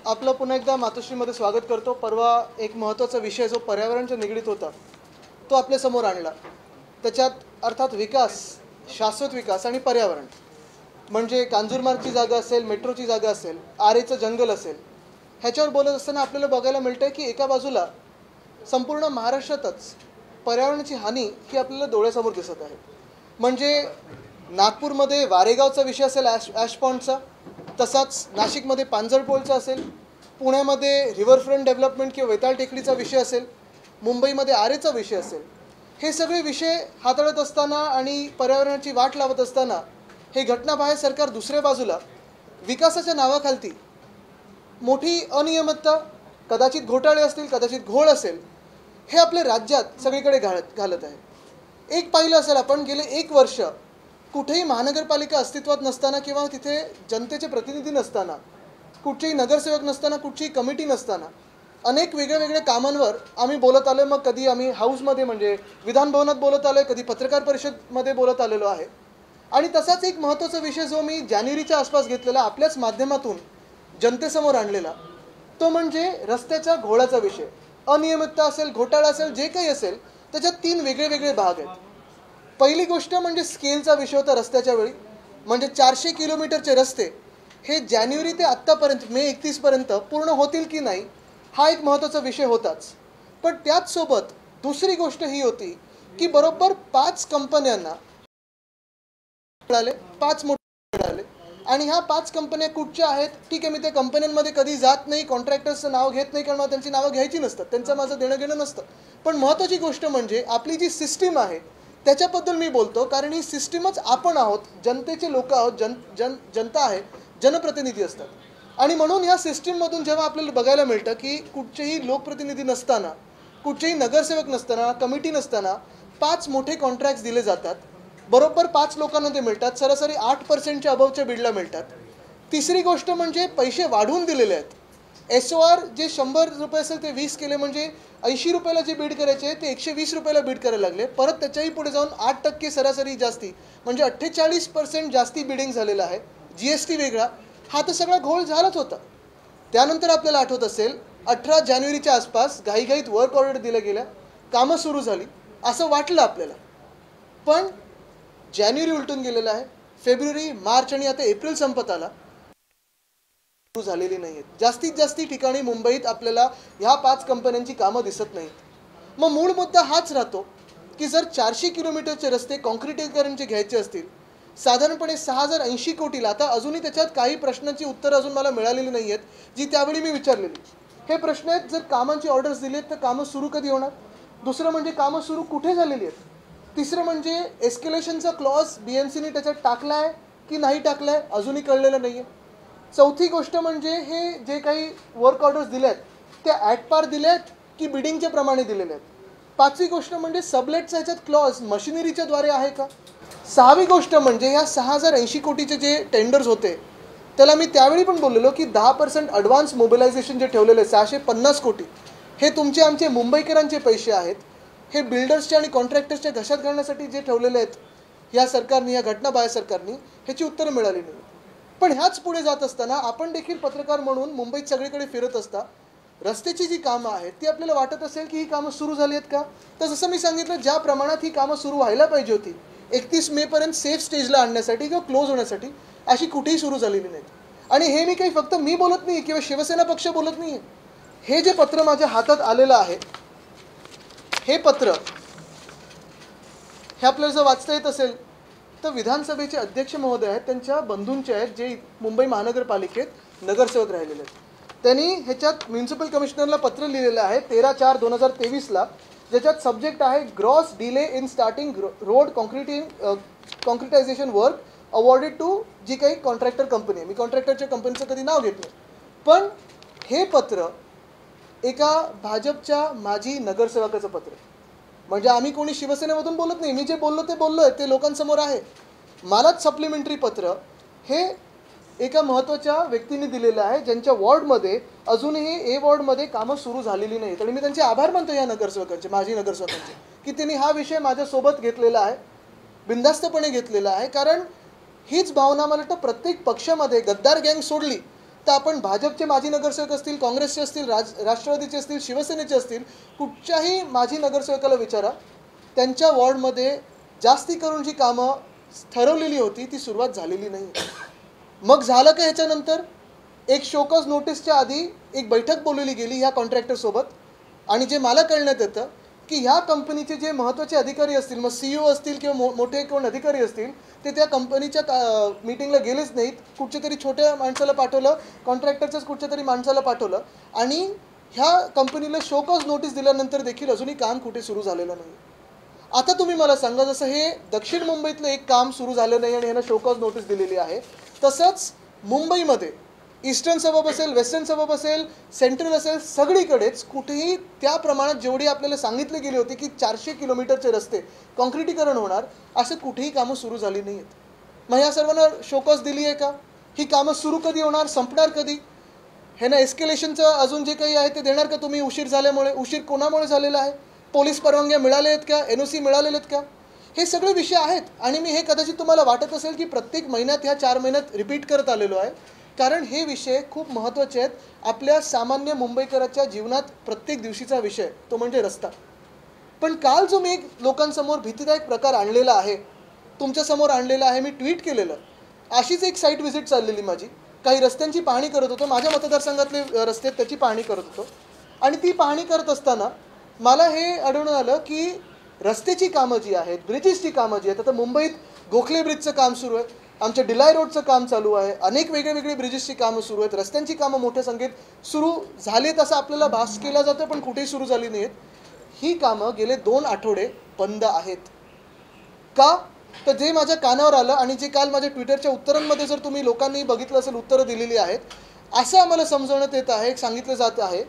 आपलं पुन्हा एकदा मातोश्रीमध्ये स्वागत करतो। परवा एक महत्त्वाचा विषय जो पर्यावरणाच्या निगडीत होता तो आपल्या समोर आणला। त्याच्यात अर्थात विकास, शाश्वत विकास आणि पर्यावरण म्हणजे कांजूरमार्गची जागा असेल, मेट्रोची जागा असेल, आरेचं जंगल असेल, ह्याच्यावर बोलत असताना आपल्याला बघायला मिळतं की एका बाजूला संपूर्ण महाराष्ट्रातच पर्यावरणाची हानी ही आपल्याला डोळ्यासमोर दिसत आहे। म्हणजे नागपूरमध्ये वारेगावचा विषय असेल ॲश पॉन्डचा, तसाच नाशिकमध्ये पांजरपोलचा असेल, पुण्यामध्ये रिव्हरफ्रंट डेव्हलपमेंट किंवा वेताळ टेकडीचा विषय असेल, मुंबईमध्ये आरेचा विषय असेल, हे सगळे विषय हाताळत असताना आणि पर्यावरणाची वाट लावत असताना हे घटनाबाह्य सरकार दुसऱ्या बाजूला विकासाच्या नावाखाली मोठी अनियमितता, कदाचित घोटाळे असतील, कदाचित घोळ असेल, हे आपल्या राज्यात सगळीकडे घालत आहे। एक पाहिलं असेल आपण, गेले 1 वर्ष कुठेही महानगरपालिका अस्तित्वात नसताना किंवा तिथे जनतेचे प्रतिनिधी नसताना, कुठचेही नगरसेवक नसताना, कुठचीही कमिटी नसताना अनेक वेगळ्या कामांवर आम्ही बोलत आलो। मग कधी आम्ही हाऊसमध्ये म्हणजे विधानभवनात बोलत आलो, कधी पत्रकार परिषदेमध्ये बोलत आलेलो आहे। आणि तसाच एक महत्त्वाचा विषय जो मी जानेवारीच्या आसपास घेतलेला, आपल्याच माध्यमातून जनतेसमोर आणलेला, तो म्हणजे रस्त्याच्या घोळाचा विषय। अनियमितता असेल, घोटाळा असेल, जे काही असेल, त्याच्यात 3 वेगळे भाग आहेत। पहिली गोष्ट म्हणजे स्केलचा विषय होता रस्त्याच्या वेळी। म्हणजे 400 किलोमीटरचे रस्ते हे जानेवारी ते आत्तापर्यंत मे 31 पर्यंत पूर्ण होतील की नाही, हा एक महत्त्वाचा विषय होताच। पण त्याच सोबत दुसरी गोष्ट ही होती की बरोबर 5 कंपन्यांना मिळाले, 5 मोठे मिळाले। आणि ह्या 5 कंपन्या कुठच्या आहेत? ठीक आहे, मी त्या कंपन्यांमध्ये कधी जात नाही, कॉन्ट्रॅक्टर्सचं नाव घेत नाही, कारण मला त्यांची नावं घ्यायची नसतात, त्यांचं माझं देणं घेणं नसतं। पण महत्त्वाची गोष्ट म्हणजे आपली जी सिस्टीम आहे त्याच्याबद्दल मी बोलतो, कारण ही सिस्टीमच आपण आहोत, जनतेचे लोक आहोत, जनता आहे, जनप्रतिनिधी असतात। आणि म्हणून या सिस्टीममधून जेव्हा आपल्याला बघायला मिळतं की कुठचेही लोकप्रतिनिधी नसताना, कुठचेही नगरसेवक नसताना, कमिटी नसताना 5 मोठे कॉन्ट्रॅक्ट्स दिले जातात, बरोबर 5 लोकांना ते मिळतात, सरासरी 8%च्या अबवच्या बिडला मिळतात। तिसरी गोष्ट म्हणजे पैसे वाढवून दिलेले आहेत। SOR जे 100 रुपये असेल ते 20 केले, म्हणजे 80 रुपयाला जे बीड करायचे ते 120 रुपयाला बीड करायला लागले। परत त्याच्याही पुढे जाऊन 8% सरासरी जास्ती, म्हणजे 48% जास्ती बिडिंग झालेलं आहे। GST वेगळा, हा तर सगळा घोळ झालाच होता। त्यानंतर आपल्याला आठवत असेल 18 जानेवारीच्या आसपास घाईघाईत वर्क ऑर्डर दिल्या गेल्या, कामं सुरू झाली असं वाटलं आपल्याला। पण जानेवारी उलटून गेलेला आहे, फेब्रुवारी, मार्च आणि आता एप्रिल संपत आला, झालेली नाही आहेत। जास्तीत ठिकाणी मुंबईत आपल्याला ह्या 5 कंपन्यांची कामं दिसत नाहीत। मग मूळ मुद्दा हाच राहतो की जर 400 किलोमीटरचे रस्ते कॉन्क्रिटीकरणचे घ्यायचे असतील, साधारणपणे 6080 कोटीला, आता अजूनही त्याच्यात काही प्रश्नांची उत्तरं अजून मला मिळालेली नाही आहेत, जी त्यावेळी मी विचारलेली। हे प्रश्न आहेत, जर कामांची ऑर्डर्स दिली आहेत तर कामं सुरू कधी होणार? दुसरं म्हणजे कामं सुरू कुठे झालेली आहेत? तिसरं म्हणजे एस्केलेशनचा क्लॉज BMCने त्याच्यात टाकला आहे की नाही टाकला आहे, अजूनही कळलेलं नाही आहे। चौथी गोष्ट म्हणजे हे जे काही वर्क ऑर्डर्स दिले आहेत त्या ॲट पार दिले आहेत की बिडिंगच्या प्रमाणे दिलेले आहेत। 5वी गोष्ट म्हणजे सबलेटचा ह्याच्यात क्लॉज मशिनरीच्या द्वारे आहे का? 6वी गोष्ट म्हणजे ह्या 6080 कोटीचे जे टेंडर्स होते त्याला मी त्यावेळी पण बोललेलो की 10% ॲडव्हान्स मोबिलायझेशन जे ठेवलेले 650 कोटी, हे तुमचे आमचे मुंबईकरांचे पैसे आहेत। हे बिल्डर्सच्या आणि कॉन्ट्रॅक्टर्सच्या घशात घालण्यासाठी जे ठेवलेले आहेत या सरकारने, या घटनाबाह्य सरकारने, ह्याची उत्तरं मिळाली नाही। पण ह्याच पुढे जात असताना आपण देखील पत्रकार म्हणून मुंबईत सगळीकडे फिरत असता रस्त्याची जी कामं आहेत ती आपल्याला वाटत असेल की ही कामं सुरू झाली आहेत का? तर जसं मी सांगितलं, ज्या प्रमाणात ही कामं सुरू व्हायला पाहिजे होती 31 मे पर्यंत सेफ स्टेजला आणण्यासाठी किंवा क्लोज होण्यासाठी, अशी कुठेही सुरू झालेली नाहीत। आणि हे मी काही फक्त मी बोलत नाही किंवा शिवसेना पक्ष बोलत नाही आहे। हे जे पत्र माझ्या हातात आलेलं आहे, हे पत्र हे आपल्याला जर वाचता येत असेल तर विधानसभेचे अध्यक्ष महोदय आहेत, त्यांच्या बंधूंचे आहेत, जे मुंबई महानगरपालिकेत नगरसेवक राहिलेले आहेत। त्यांनी ह्याच्यात म्युन्सिपल कमिशनरला पत्र लिहिलेलं आहे 13/4/2023ला, ज्याच्यात सब्जेक्ट आहे gross delay in starting road concretization work awarded to जी काही कॉन्ट्रॅक्टर कंपनी आहे। मी कॉन्ट्रॅक्टरच्या कंपनीचं कधी नाव घेत नाही, पण हे पत्र एका भाजपच्या माजी नगरसेवकाचं पत्र आहे। म्हणजे आम्ही कोणी शिवसेनेमधून बोलत नाही, मी जे बोललो ते बोललो आहे, ते लोकांसमोर आहे। मलाच सप्लिमेंटरी पत्र हे एका महत्त्वाच्या व्यक्तीने दिलेलं आहे, ज्यांच्या वॉर्डमध्ये अजूनही A वॉर्डमध्ये कामं सुरू झालेली नाहीत। आणि मी त्यांचे आभार मानतो या नगरसेवकांचे, माजी नगरसेवकांचे, की त्यांनी हा विषय माझ्यासोबत घेतलेला आहे, बिनधास्तपणे घेतलेला आहे। कारण हीच भावना मला वाटतं प्रत्येक पक्षामध्ये, गद्दार गँग सोडली तर आपण भाजपचे माजी नगरसेवक असतील, काँग्रेसचे असतील, राष्ट्रवादीचे असतील, शिवसेनेचे असतील, कुठच्याही माजी नगरसेवकाला विचारा, त्यांच्या वॉर्डमध्ये जास्ती करून जी कामं ठरवलेली होती ती सुरुवात झालेली नाही. मग झालं का ह्याच्यानंतर? एक शोकॉज नोटीसच्या आधी एक बैठक बोलवली गेली ह्या कॉन्ट्रॅक्टरसोबत, आणि जे मला कळण्यात येतं की ह्या कंपनीचे जे महत्त्वाचे अधिकारी असतील, मग CEO असतील किंवा मोठे कोण अधिकारी असतील, ते त्या कंपनीच्या मीटिंगला गेलेच नाहीत. कुठच्या तरी छोट्या माणसाला पाठवलं, कॉन्ट्रॅक्टरच्याच कुठच्या तरी माणसाला पाठवलं, आणि ह्या कंपनीला शोकॉज नोटीस दिल्यानंतर देखील अजूनही काम कुठे सुरू झालेलं नाही. आता तुम्ही मला सांगा, जसं हे दक्षिण मुंबईतलं एक काम सुरू झालं नाही आणि ह्यांना शोकॉज नोटीस दिलेली आहे, तसंच मुंबईमध्ये ईस्टर्न सबब असेल, वेस्टर्न सबब असेल, सेंट्रल असेल, सगळीकडेच कुठेही त्या प्रमाणात जेवढी आपल्याला सांगितले गेले होते की 400 किलोमीटरचे रस्ते कॉन्क्रिटीकरण होणार, असं कुठेही कामं सुरू झाली नाही आहेत. मग ह्या सर्वांना शोकॉज दिली आहे का? ही कामं सुरू कधी होणार, संपणार कधी? ह्यांना एस्केलेशनचं अजून जे काही आहे ते देणार का तुम्ही? उशीर झाल्यामुळे, उशीर कोणामुळे झालेला आहे? पोलीस परवानग्या मिळाल्या आहेत का? NOC मिळालेले आहेत का? हे सगळे विषय आहेत. आणि मी हे कदाचित तुम्हाला वाटत असेल की प्रत्येक महिन्यात ह्या 4 महिन्यात रिपीट करत आलेलो आहे, कारण हे विषय खूप महत्त्वाचे आहेत. आपल्या सामान्य मुंबईकराच्या जीवनात प्रत्येक दिवशीचा विषय तो म्हणजे रस्ता. पण काल जो मी एक लोकांसमोर भीतीदायक प्रकार आणलेला आहे, तुमच्यासमोर आणलेला आहे, मी ट्विट केलेलं. अशीच एक साईट व्हिजिट चाललेली माझी, काही रस्त्यांची पाहणी करत होतो, माझ्या मतदारसंघातले रस्ते त्याची पाहणी करत होतो. आणि ती पाहणी करत असताना मला हे आढळून आलं की रस्त्याची कामं जी आहेत, ब्रिजेसची कामं जी आहेत, आता मुंबईत गोखले ब्रिजचं काम सुरू आहे, आमच्या डिलाय रोडचं काम चालू आहे, अनेक वेगळे ब्रिजेसची कामं सुरू आहेत, रस्त्यांची कामं मोठ्या संख्येत सुरू झालीत असं आपल्याला भास केला जातो, पण कुठेही सुरू झाली नाहीत. ही कामं गेले 2 आठवडे बंद आहेत. का? तर जे माझ्या कानावर आलं आणि जे काल माझ्या ट्विटरच्या उत्तरांमध्ये जर तुम्ही लोकांनी बघितलं असेल, उत्तरं दिलेली आहेत, असं आम्हाला समजवण्यात येत आहे, सांगितलं जात आहे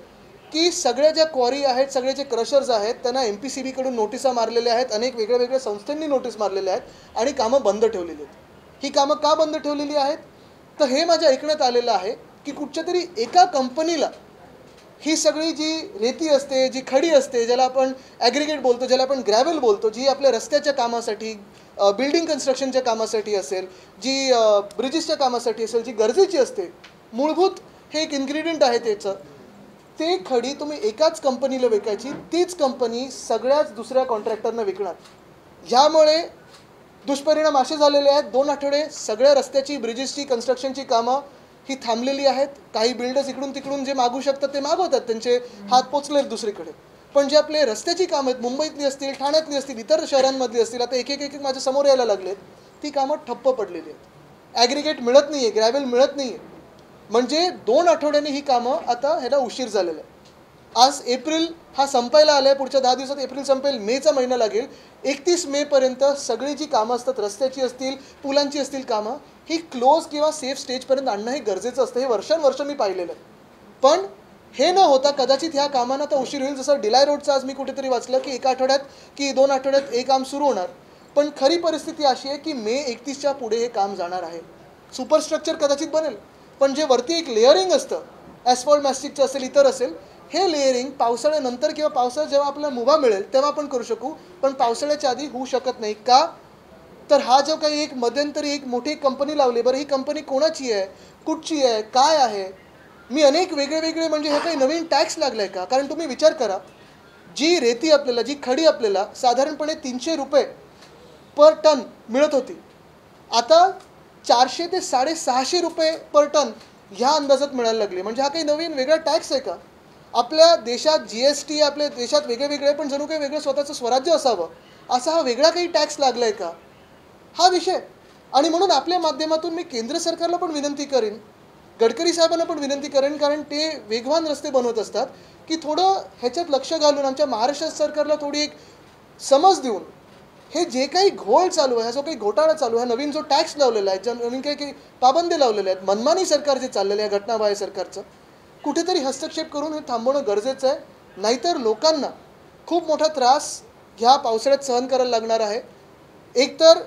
की सगळ्या ज्या क्वारी आहेत, सगळे जे क्रशर्स आहेत, त्यांना MPCB नोटिसा मारलेल्या आहेत, अनेक वेगळ्या संस्थांनी नोटीस मारलेल्या आहेत आणि कामं बंद ठेवलेली आहेत. ही कामं का बंद ठेवलेली आहेत? तर हे माझ्या ऐकण्यात आलेलं आहे की कुठच्या तरी एका कंपनीला ही सगळी जी रेती असते, जी खडी असते, ज्याला आपण ॲग्रिगेट बोलतो, ज्याला आपण ग्रॅव्हल बोलतो, जी आपल्या रस्त्याच्या कामासाठी, बिल्डिंग कन्स्ट्रक्शनच्या कामासाठी असेल, जी ब्रिजेसच्या कामासाठी असेल, जी गरजेची असते, मूलभूत हे एक इन्ग्रेडियंट आहे त्याचं, ते खडी तुम्ही एकाच कंपनीला विकायची, तीच कंपनी सगळ्याच दुसऱ्या कॉन्ट्रॅक्टरना विकणार. ह्यामुळे दुष्परिणाम असे झालेले आहेत, 2 आठवडे सगळ्या रस्त्याची, ब्रिजेसची, कन्स्ट्रक्शनची कामं ही थांबलेली आहेत. काही बिल्डर्स इकडून तिकडून जे मागू शकतात ते मागवतात, त्यांचे हात पोचलेत दुसरीकडे. पण जे आपले रस्त्याची कामं आहेत, मुंबईतली असतील, ठाण्यातली असतील, इतर शहरांमधली असतील, आता एक एक माझ्या समोर यायला लागलेत, ती कामं ठप्प पडलेली आहेत. ॲग्रिगेट मिळत नाही आहे, ग्रॅव्हल मिळत नाही आहे. म्हणजे 2 आठवड्यांनी ही कामं आता ह्याला उशीर झालेला आहे. आज एप्रिल हा संपायला आला आहे, पुढच्या 10 दिवसात एप्रिल संपेल, मेचा महिना लागेल. 31 मेपर्यंत सगळी जी कामं असतात, रस्त्याची असतील, पुलांची असतील कामं, ही क्लोज किंवा सेफ स्टेजपर्यंत आणणं हे गरजेचं असतं. हे वर्षानुवर्ष मी पाहिलेलं आहे. पण हे न होता कदाचित ह्या कामांना आता उशीर होईल. जसं डिलाय रोडचं आज मी कुठेतरी वाचलं की 1 आठवड्यात की 2 आठवड्यात हे काम सुरू होणार. पण खरी परिस्थिती अशी आहे की मे 31च्या पुढे हे काम जाणार आहे. सुपरस्ट्रक्चर कदाचित बनेल, पण जे वरती एक लेअरिंग असतं, ॲस्फॉल्ट मॅस्टिकचं असेल, इतर असेल, हे लेअरिंग पावसाळ्यानंतर किंवा पावसाळ्यात जेव्हा आपल्याला मुभा मिळेल तेव्हा आपण करू शकू, पण पावसाळ्याच्या आधी होऊ शकत नाही. का? तर हा जो काही एक मध्यंतरी एक मोठी कंपनी लावली, बरं ही कंपनी कोणाची आहे, कुठची आहे, काय आहे? मी अनेक वेगळे म्हणजे हे काही नवीन टॅक्स लागला आहे का? कारण तुम्ही विचार करा, जी रेती आपल्याला, जी खडी आपल्याला साधारणपणे 300 रुपये पर टन मिळत होती, आता 400 ते 650 रुपये पर टन ह्या अंदाजात मिळायला लागले. म्हणजे हा काही नवीन वेगळा टॅक्स आहे का? आपल्या देशात GST, आपल्या देशात वेगळे पण जणू काही वेगळं स्वतःचं स्वराज्य असावं, असा हा वेगळा काही टॅक्स लागला आहे का? हा विषय. आणि म्हणून आपल्या माध्यमातून मी केंद्र सरकारला पण विनंती करेन, गडकरी साहेबांना पण विनंती करेन, कारण ते वेगवान रस्ते बनवत असतात, की थोडं ह्याच्यात लक्ष घालून आमच्या महाराष्ट्र सरकारला थोडी एक समज देऊन हे जे काही घोळ चालू आहे, जो काही घोटाळा चालू आहे, नवीन जो टॅक्स लावलेला आहे, ज्या नवीन काही पाबंदी लावलेल्या आहेत, मनमानी सरकार जे चाललेलं आहे, घटनाबाह्य सरकारचं, कुठेतरी हस्तक्षेप करून हे थांबवणं गरजेचं आहे. नाहीतर लोकांना खूप मोठा त्रास ह्या पावसाळ्यात सहन करायला लागणार आहे. एकतर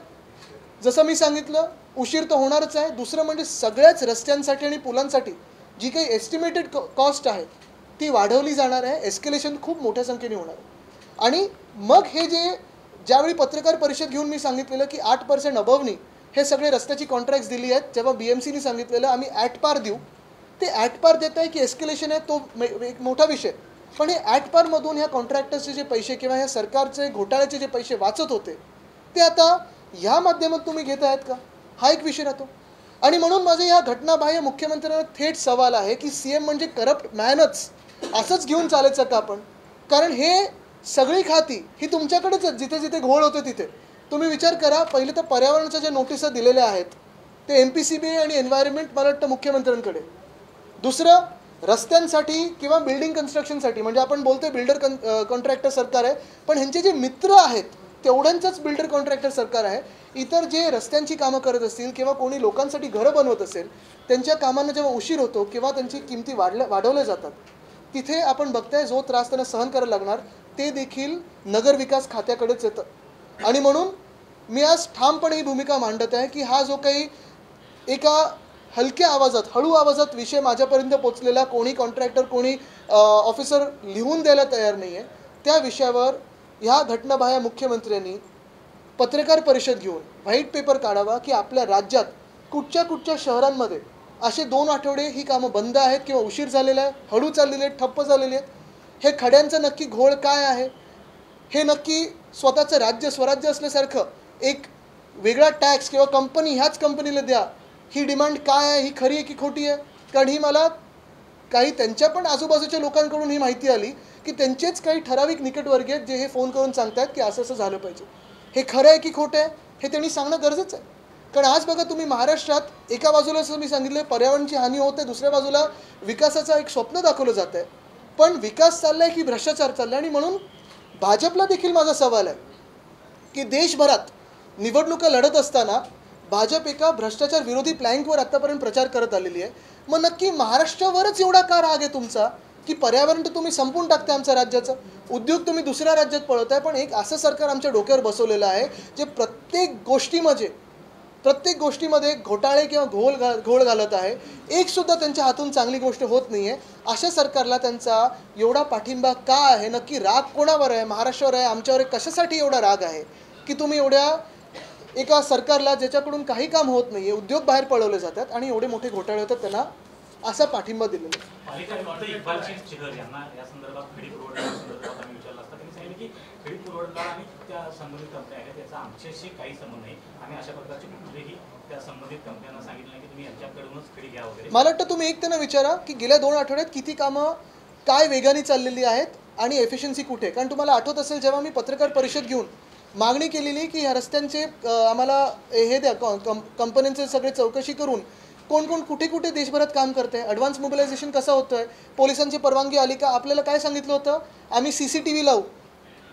जसं मी सांगितलं, उशीर तर होणारच आहे. दुसरं म्हणजे सगळ्याच रस्त्यांसाठी आणि पुलांसाठी जी काही एस्टिमेटेड कॉस्ट आहे ती वाढवली जाणार आहे. एस्केलेशन खूप मोठ्या संख्येने होणार आहे. आणि मग हे ज्यावेळी पत्रकार परिषद घेऊन मी सांगितलेलं की 8% अबवनी हे सगळे रस्त्याची कॉन्ट्रॅक्ट्स दिली आहेत, जेव्हा BMCने सांगितलेलं आम्ही ॲट पार देऊ, ते ॲटपार देत आहे की एस्केलेशन आहे तो एक मोठा विषय. पण हे ॲटपारमधून ह्या कॉन्ट्रॅक्टर्सचे जे पैसे किंवा ह्या सरकारचे घोटाळ्याचे जे पैसे वाचत होते ते आता ह्या माध्यमात तुम्ही घेत आहेत का, हा एक विषय राहतो. आणि म्हणून माझे ह्या घटनाबाह्य मुख्यमंत्र्यांना थेट सवाल आहे की CM म्हणजे करप्ट मॅनच असंच घेऊन चालायचं का आपण. कारण हे सगळी खाती ही तुमच्याकडेच आहेत, जिथे जिथे घोळ होते तिथे. तुम्ही विचार करा, पहिले तर पर्यावरणाच्या ज्या नोटिसा दिलेल्या आहेत ते MPCB आणि एन्व्हायरमेंट मला वाटतं मुख्यमंत्र्यांकडे. दुसरं रस्त्यांसाठी किंवा बिल्डिंग कन्स्ट्रक्शनसाठी, म्हणजे आपण बोलतोय बिल्डर कॉन्ट्रॅक्टर सरकार आहे, पण ह्यांचे जे मित्र आहेत तेवढ्यांचंच बिल्डर कॉन्ट्रॅक्टर सरकार आहे. इतर जे रस्त्यांची कामं करत असतील किंवा कोणी लोकांसाठी घरं बनवत असेल त्यांच्या कामांना जेव्हा उशीर होतो किंवा त्यांची किमती वाढवल्या जातात तिथे आपण बघताय जो त्रास त्यांना सहन करायला लागणार ते देखील नगरविकास खात्याकडेच येतं. आणि म्हणून मी आज ठामपणे ही भूमिका मांडत आहे की हा जो काही एका हलक्या आवाजात हळू आवाजात विषय माझ्यापर्यंत पोचलेला कोणी कॉन्ट्रॅक्टर कोणी ऑफिसर लिहून द्यायला तयार नाही आहे, त्या विषयावर ह्या घटनाबाह्य मुख्यमंत्र्यांनी पत्रकार परिषद घेऊन व्हाईट पेपर काढावा की आपल्या राज्यात कुठच्या शहरांमध्ये असे 2 आठवडे ही कामं बंद आहेत किंवा उशीर झालेला आहे, हळू चाललेले आहेत, ठप्प झालेले आहेत. हे खड्यांचं नक्की घोळ काय आहे, हे नक्की स्वतःचं राज्य स्वराज्य असल्यासारखं एक वेगळा टॅक्स किंवा कंपनी ह्याच कंपनीला द्या, ही डिमांड काय आहे, ही खरी आहे की खोटी आहे. कारण ही मला काही त्यांच्या पण आजूबाजूच्या लोकांकडून ही माहिती आली की त्यांचेच काही ठराविक निकटवर्गीय आहेत जे हे फोन करून सांगतात की असं झालं पाहिजे. हे खरं आहे की खोटं आहे हे त्यांनी सांगणं गरजेचं आहे. कारण आज बघा तुम्ही महाराष्ट्रात एका बाजूला असं मी सांगितलं पर्यावरणाची हानी होते, दुसऱ्या बाजूला विकासाचं एक स्वप्न दाखवलं जात आहे. पण विकास चाललाय की भ्रष्टाचार चाललाय. आणि म्हणून भाजपला देखील माझा सवाल आहे की देशभरात निवडणुका लढत असताना भाजप एका भ्रष्टाचार विरोधी प्लॅंकवर आत्तापर्यंत प्रचार करत आलेली आहे. मग नक्की महाराष्ट्रावरच एवढा का राग आहे तुमचा की पर्यावरण तर तुम्ही संपून टाकताय आमच्या राज्याचं, उद्योग तुम्ही दुसऱ्या राज्यात पळवताय, पण एक असं सरकार आमच्या डोक्यावर बसवलेलं आहे जे प्रत्येक गोष्टीमध्ये घोटाळे किंवा घोळ घालत आहे. एकसुद्धा त्यांच्या हातून चांगली गोष्ट होत नाही आहे. अशा सरकारला त्यांचा एवढा पाठिंबा का आहे, नक्की राग कोणावर आहे, महाराष्ट्रावर आहे, आमच्यावर आहे, कशासाठी एवढा राग आहे की तुम्ही एवढ्या एका सरकारला ज्याच्याकडून काही काम होत नाही आहे, उद्योग बाहेर पळवले जातात आणि एवढे मोठे घोटाळे होतात त्यांना असा पाठिंबा दिलेला आहे. मला वाटतं तुम्ही एक त्यांना विचारा की गेल्या 2 आठवड्यात किती कामं काय वेगाने चाललेली आहेत आणि एफिशियन्सी कुठे. कारण तुम्हाला आठवत असेल जेव्हा मी पत्रकार परिषद घेऊन मागणी केलेली की ह्या रस्त्यांचे आम्हाला हे द्या, कंपन्यांचे सगळे चौकशी करून कोण कुठे देशभरात काम करते, ॲडव्हान्स मोबिलायझेशन कसं होतं आहे, पोलिसांची परवानगी आली का. आपल्याला काय सांगितलं होतं, आम्ही CCTV लावू,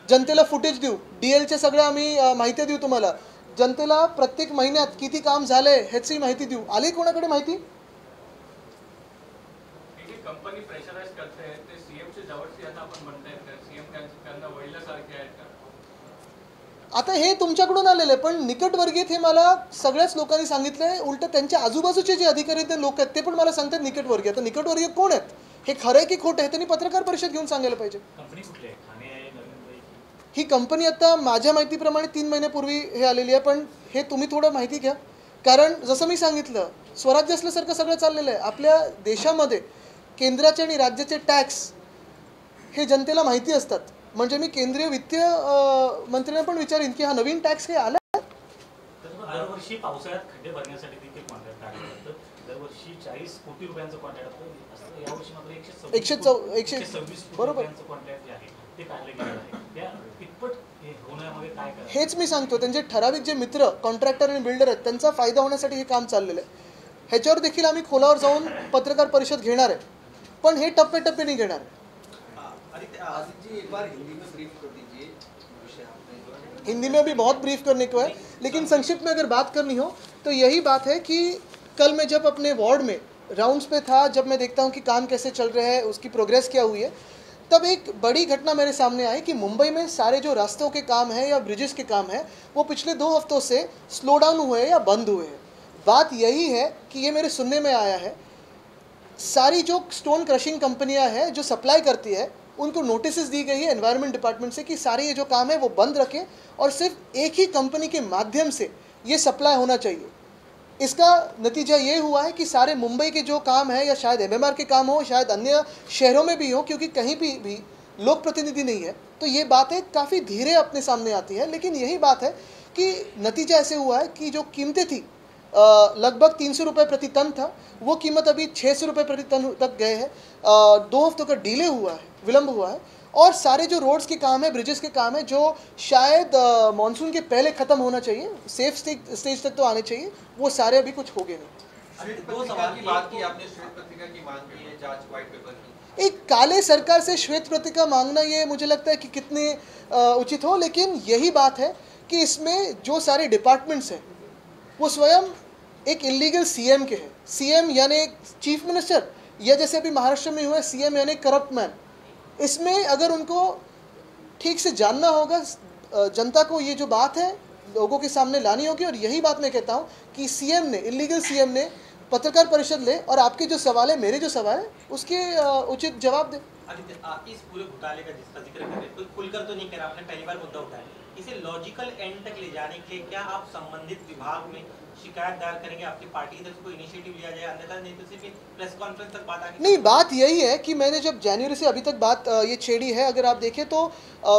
जनतेला फुटेज देऊ, DLचे सगळं आम्ही माहिती देऊ, तुम्हाला जनतेला प्रत्येक महिन्यात किती काम झालंय ह्याची माहिती देऊ. आली कोणाकडे माहिती. कंपनी प्रेशराइज करते हैं ते CM चे जवळचे आता आपण म्हणताय CM त्यांना वळल्यासारखे आहेत का. आता हे तुमच्याकडून आलेलं आहे, पण निकटवर्गीय हे मला सगळ्याच लोकांनी सांगितलंय. उलट त्यांच्या आजूबाजूचे जे अधिकारी ते लोक आहेत ते पण मला सांगतात निकटवर्गीय. आता निकटवर्गीय कोण आहेत, हे खरं आहे की खोटं आहे, त्यांनी पत्रकार परिषद घेऊन सांगायला पाहिजे. ही कंपनी आता माझ्या माहितीप्रमाणे 3 महिन्यापूर्वी हे आलेली आहे. पण हे तुम्ही थोडं माहिती घ्या, कारण जसं मी सांगितलं स्वराज्य असल्यासारखं सगळं चाललेलं आहे. आपल्या देशामध्ये केंद्राचे आणि राज्याचे टॅक्स हे जनतेला माहिती असतात. म्हणजे मी केंद्रीय वित्तीय मंत्र्यांना पण विचारीन की हा नवीन टॅक्स काही आला. दरवर्षी पावसाळ्यात खड्डे भरण्यासाठी देखील कॉन्ट्रॅक्ट काढलं जातं. दरवर्षी 40 कोटी रुपयांचं कॉन्ट्रॅक्ट असतं. यावर्षी मात्र 126 बरोबर कॉन्ट्रॅक्ट जे आहे ते काढले गेले आहे. त्या कितपत होण्यामध्ये काय करायचं हेच मी सांगतो. त्यांचे ठराविक जे मित्र कॉन्ट्रॅक्टर आणि बिल्डर आहेत त्यांचा फायदा होण्यासाठी हे काम चाललेलं आहे. ह्याच्यावर देखील आम्ही खोलावर जाऊन पत्रकार परिषद घेणार आहे, पण हे टप्प्याटप्प्याने घेणार आहे. हिंदी में भी बहुत ब्रीफ करने को है, लेकिन संक्षिप्त में अगर बात करनी हो तो यही बात है कि कल मैं जब अपने वार्ड में राउंड्स पे था, जब मैं देखता हूँ कि काम कैसे चल रहे हैं, उसकी प्रोग्रेस क्या हुई है, तब एक बड़ी घटना मेरे सामने आई कि मुंबई में सारे जो रास्तों के काम हैं या ब्रिजेस के काम हैं वो पिछले 2 हफ्तों से स्लो डाउन हुए या बंद हुए हैं. बात यही है कि ये मेरे सुनने में आया है सारी जो स्टोन क्रशिंग कंपनियां हैं जो सप्लाई करती है उनको नोटिस दी गई है एनवायरनमेंट डिपार्टमेंट से कि सारे ये जो काम है वो बंद रखें और सिर्फ एक ही कंपनी के माध्यम से ये सप्लाई होना चाहिए. इसका नतीजा ये हुआ है कि सारे मुंबई के जो काम है या शायद MMR के काम हो, शायद अन्य शहरों में भी हो, क्योंकि कहीं भी लोक प्रतिनिधि नहीं है, तो ये बातें काफ़ी धीरे अपने सामने आती है। लेकिन यही बात है कि नतीजा ऐसे हुआ है कि जो कीमतें थी लगभग 300 रुपये प्रति टन था, वो कीमत अभी 600 रुपये प्रति टन तक गए हैं। 2 हफ्तों का डिले हुआ है, विलम्ब हुआ है। और सारे जो रोड्स के काम है, ब्रिजेस के काम है, जो शायद मानसून के पहले ख़त्म होना चाहिए, सेफ स्टेज तक तो आने चाहिए, वो सारे अभी कुछ हो गए नहीं। दो सवाल की बात की आपने, श्वेत पत्रिका की मांग की है, जांच व्हाइट पेपर की। एक काले सरकार से श्वेत पत्रिका मांगना, ये मुझे लगता है कि कितने उचित हो। लेकिन यही बात है कि इसमें जो सारे डिपार्टमेंट्स हैं वो स्वयं एक इलीगल CM के हैं। CM यानी चीफ मिनिस्टर, या जैसे अभी महाराष्ट्र में हुआ है CM यानी करप्ट मैन। इसमें अगर उनको ठीक से जानना होगा, जनता को ये जो बात है लोगों के सामने लानी होगी। और यही बात मैं कहता हूँ कि CM ने, इलीगल CM ने पत्रकार परिषद ले और आपके जो सवाल है, मेरे जो सवाल है, उसके उचित जवाब दे। आदित्य, इस पूरे घोटाले का जिसका जिक्र कर रहे हैं, खुलकर तो नहीं करा, आपने पहली बार मुद्दा उठाया, इसे लॉजिकल एंड तक ले जाने के लिए क्या आप संबंधित विभाग में शिकायत दायर करेंगे? आपकी पार्टी की तरफ से कोई इनिशिएटिव लिया जाए? अन्यथा नहीं तो सिर्फ प्रेस कॉन्फ्रेंस तक बात आगे नहीं। बात यही है कि मैंने जब जनवरी से अभी तक बात ये छेड़ी है, अगर आप देखें तो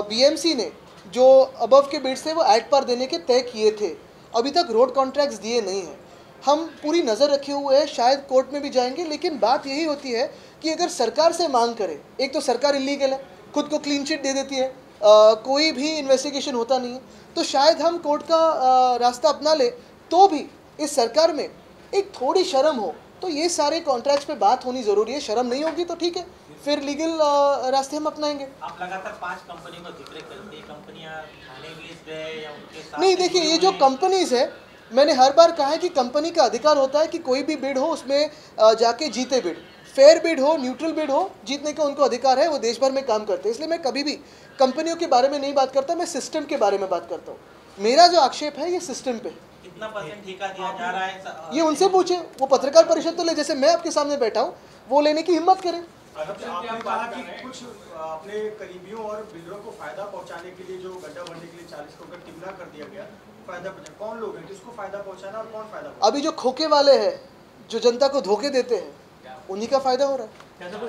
BMC ने जो अबव के बिड्स थे वो एट पार देने के तय किए थे, अभी तक रोड कॉन्ट्रैक्ट्स दिए नहीं हैं। हम पूरी नज़र रखे हुए हैं, शायद कोर्ट में भी जाएंगे। लेकिन बात यही होती है कि अगर सरकार से मांग करें, एक तो सरकार इलीगल है, खुद को क्लीन चिट दे देती है, कोई भी इन्वेस्टिगेशन होता नहीं है, तो शायद हम कोर्ट का रास्ता अपना ले, तो भी इस सरकार में एक थोड़ी शर्म हो, तो ये सारे कॉन्ट्रैक्ट्स पे बात होनी ज़रूरी है। शर्म नहीं होगी तो ठीक है, फिर लीगल रास्ते हम अपनाएंगे। आप लगातार 5 कंपनियों का जिक्र करते हैं, कंपनियां थाने लिस्ट है या उनके साथ? नहीं, देखिए, ये जो कंपनीज है, मैंने हर बार कहा है कि कंपनी का अधिकार होता है कि कोई भी बिड हो उसमें जाके जीते बिड, फेयर बिड हो, न्यूट्रल बिड हो, जीतने का उनको अधिकार है। वो देश भर में काम करते हैं, इसलिए मैं कभी भी कंपनियों के बारे में नहीं बात करता, मैं सिस्टम के बारे में बात करता हूँ। मेरा जो आक्षेप है ये सिस्टम पे है। कितना % ठेका दिया जा रहा है? ये उनसे पूछे, वो पत्रकार परिषद तो ले, जैसे मैं आपके सामने बैठा हूँ, वो लेने की हिम्मत करें। आपने कहा कि कुछ अपने करीबियों और बिल्डरों को फायदा पहुंचाने के लिए जो गड्ढा भरने के लिए 40 करोड़ का टिमना कर दिया गया, फायदा पहुंचा, कौन लोग हैं किसको फायदा पहुंचाना और कौन फायदा? अभी जो खोखे वाले हैं, जो जनता को धोखे देते हैं, उन्हीं का फायदा हो रहा है।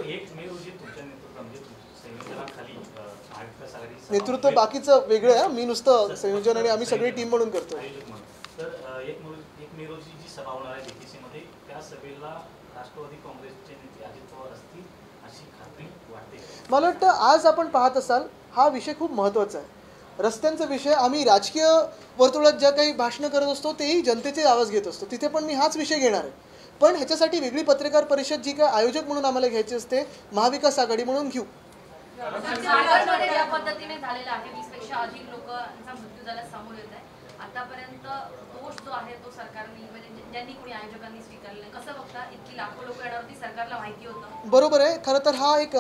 एक मे रोजी तुमच्या नेतृत्वामध्ये संयोजनाखाली महाविकास आघाडी नेतृत्व बाकीचं वेगळं आहे, मी नुसतं संयोजन आणि आम्ही सगळी टीम म्हणून करतो। तर एक मे रोजी जी सभा होणार आहे DTC मध्ये, त्या सभेला राष्ट्रवादी काँग्रेसचे नेते अजित पवार असतील अशी खात्री वाटते? मला वाटतं आज आपण पाहत असाल, हा विषय खूप महत्त्वाचा आहे। रस्त्यांचा विषय, आम्ही राजकीय वर्तुळात ज्या काही भाषणं करत असतो तेही जनतेचे आवाज घेत असतो, तिथे पण मी हाच विषय घेणार आहे। पण ह्याच्यासाठी वेगळी पत्रकार परिषद जी काय आयोजक म्हणून आम्हाला घ्यायची असते, महाविकास आघाडी म्हणून घेऊ। महाराष्ट्रामध्ये ज्या पद्धतीने झालेला आहे, 20 पेक्षा अधिक लोकांचा मृत्यू झाल्यास समोर येत आहे, आतापर्यंत दोष जो आहे तो सरकारने, म्हणजे ज्यांनी कोणी आयोजकांनी स्वीकारले नाही, कसं बघता? इतकी लाखो लोक येणार होती, सरकारला माहिती होतं? बरोबर आहे, खरं तर हा एक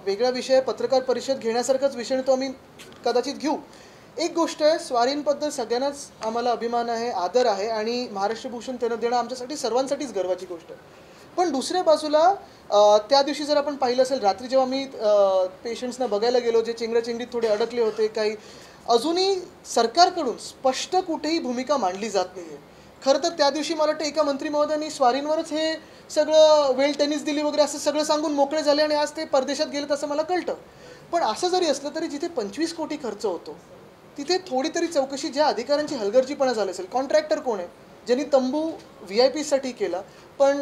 वेगळा विषय, पत्रकार परिषद घेण्यासारखाच विषय, तो आम्ही कदाचित घेऊ। एक गोष्ट आहे, स्वारींबद्दल सगळ्यांनाच आम्हाला अभिमान आहे, आदर आहे, आणि महाराष्ट्र भूषण त्यांना देणं आमच्यासाठी सर्वांसाठीच गर्वाची गोष्ट आहे। पण दुसऱ्या बाजूला त्या दिवशी जर आपण पाहिलं असेल, रात्री जेव्हा मी पेशंट्सना बघायला गेलो, जे चेंगराचेंगरीत थोडे अडकले होते, काही अजूनही सरकारकडून स्पष्ट कुठेही भूमिका मांडली जात नाही आहे। खरं तर त्या दिवशी मला वाटतं एका मंत्री महोदयांनी स्वारींवरच हे सगळं वेल टेनिस दिली वगैरे असं सगळं सांगून मोकळे झाले, आणि आज ते परदेशात गेलेत असं मला कळतं। पण असं जरी असलं तरी जिथे 25 कोटी खर्च होतो, तिथे थोडी तरी चौकशी, ज्या अधिकाऱ्यांची हलगर्जीपणा झाली असेल, कॉन्ट्रॅक्टर कोण आहे, ज्यांनी तंबू VIP केला पण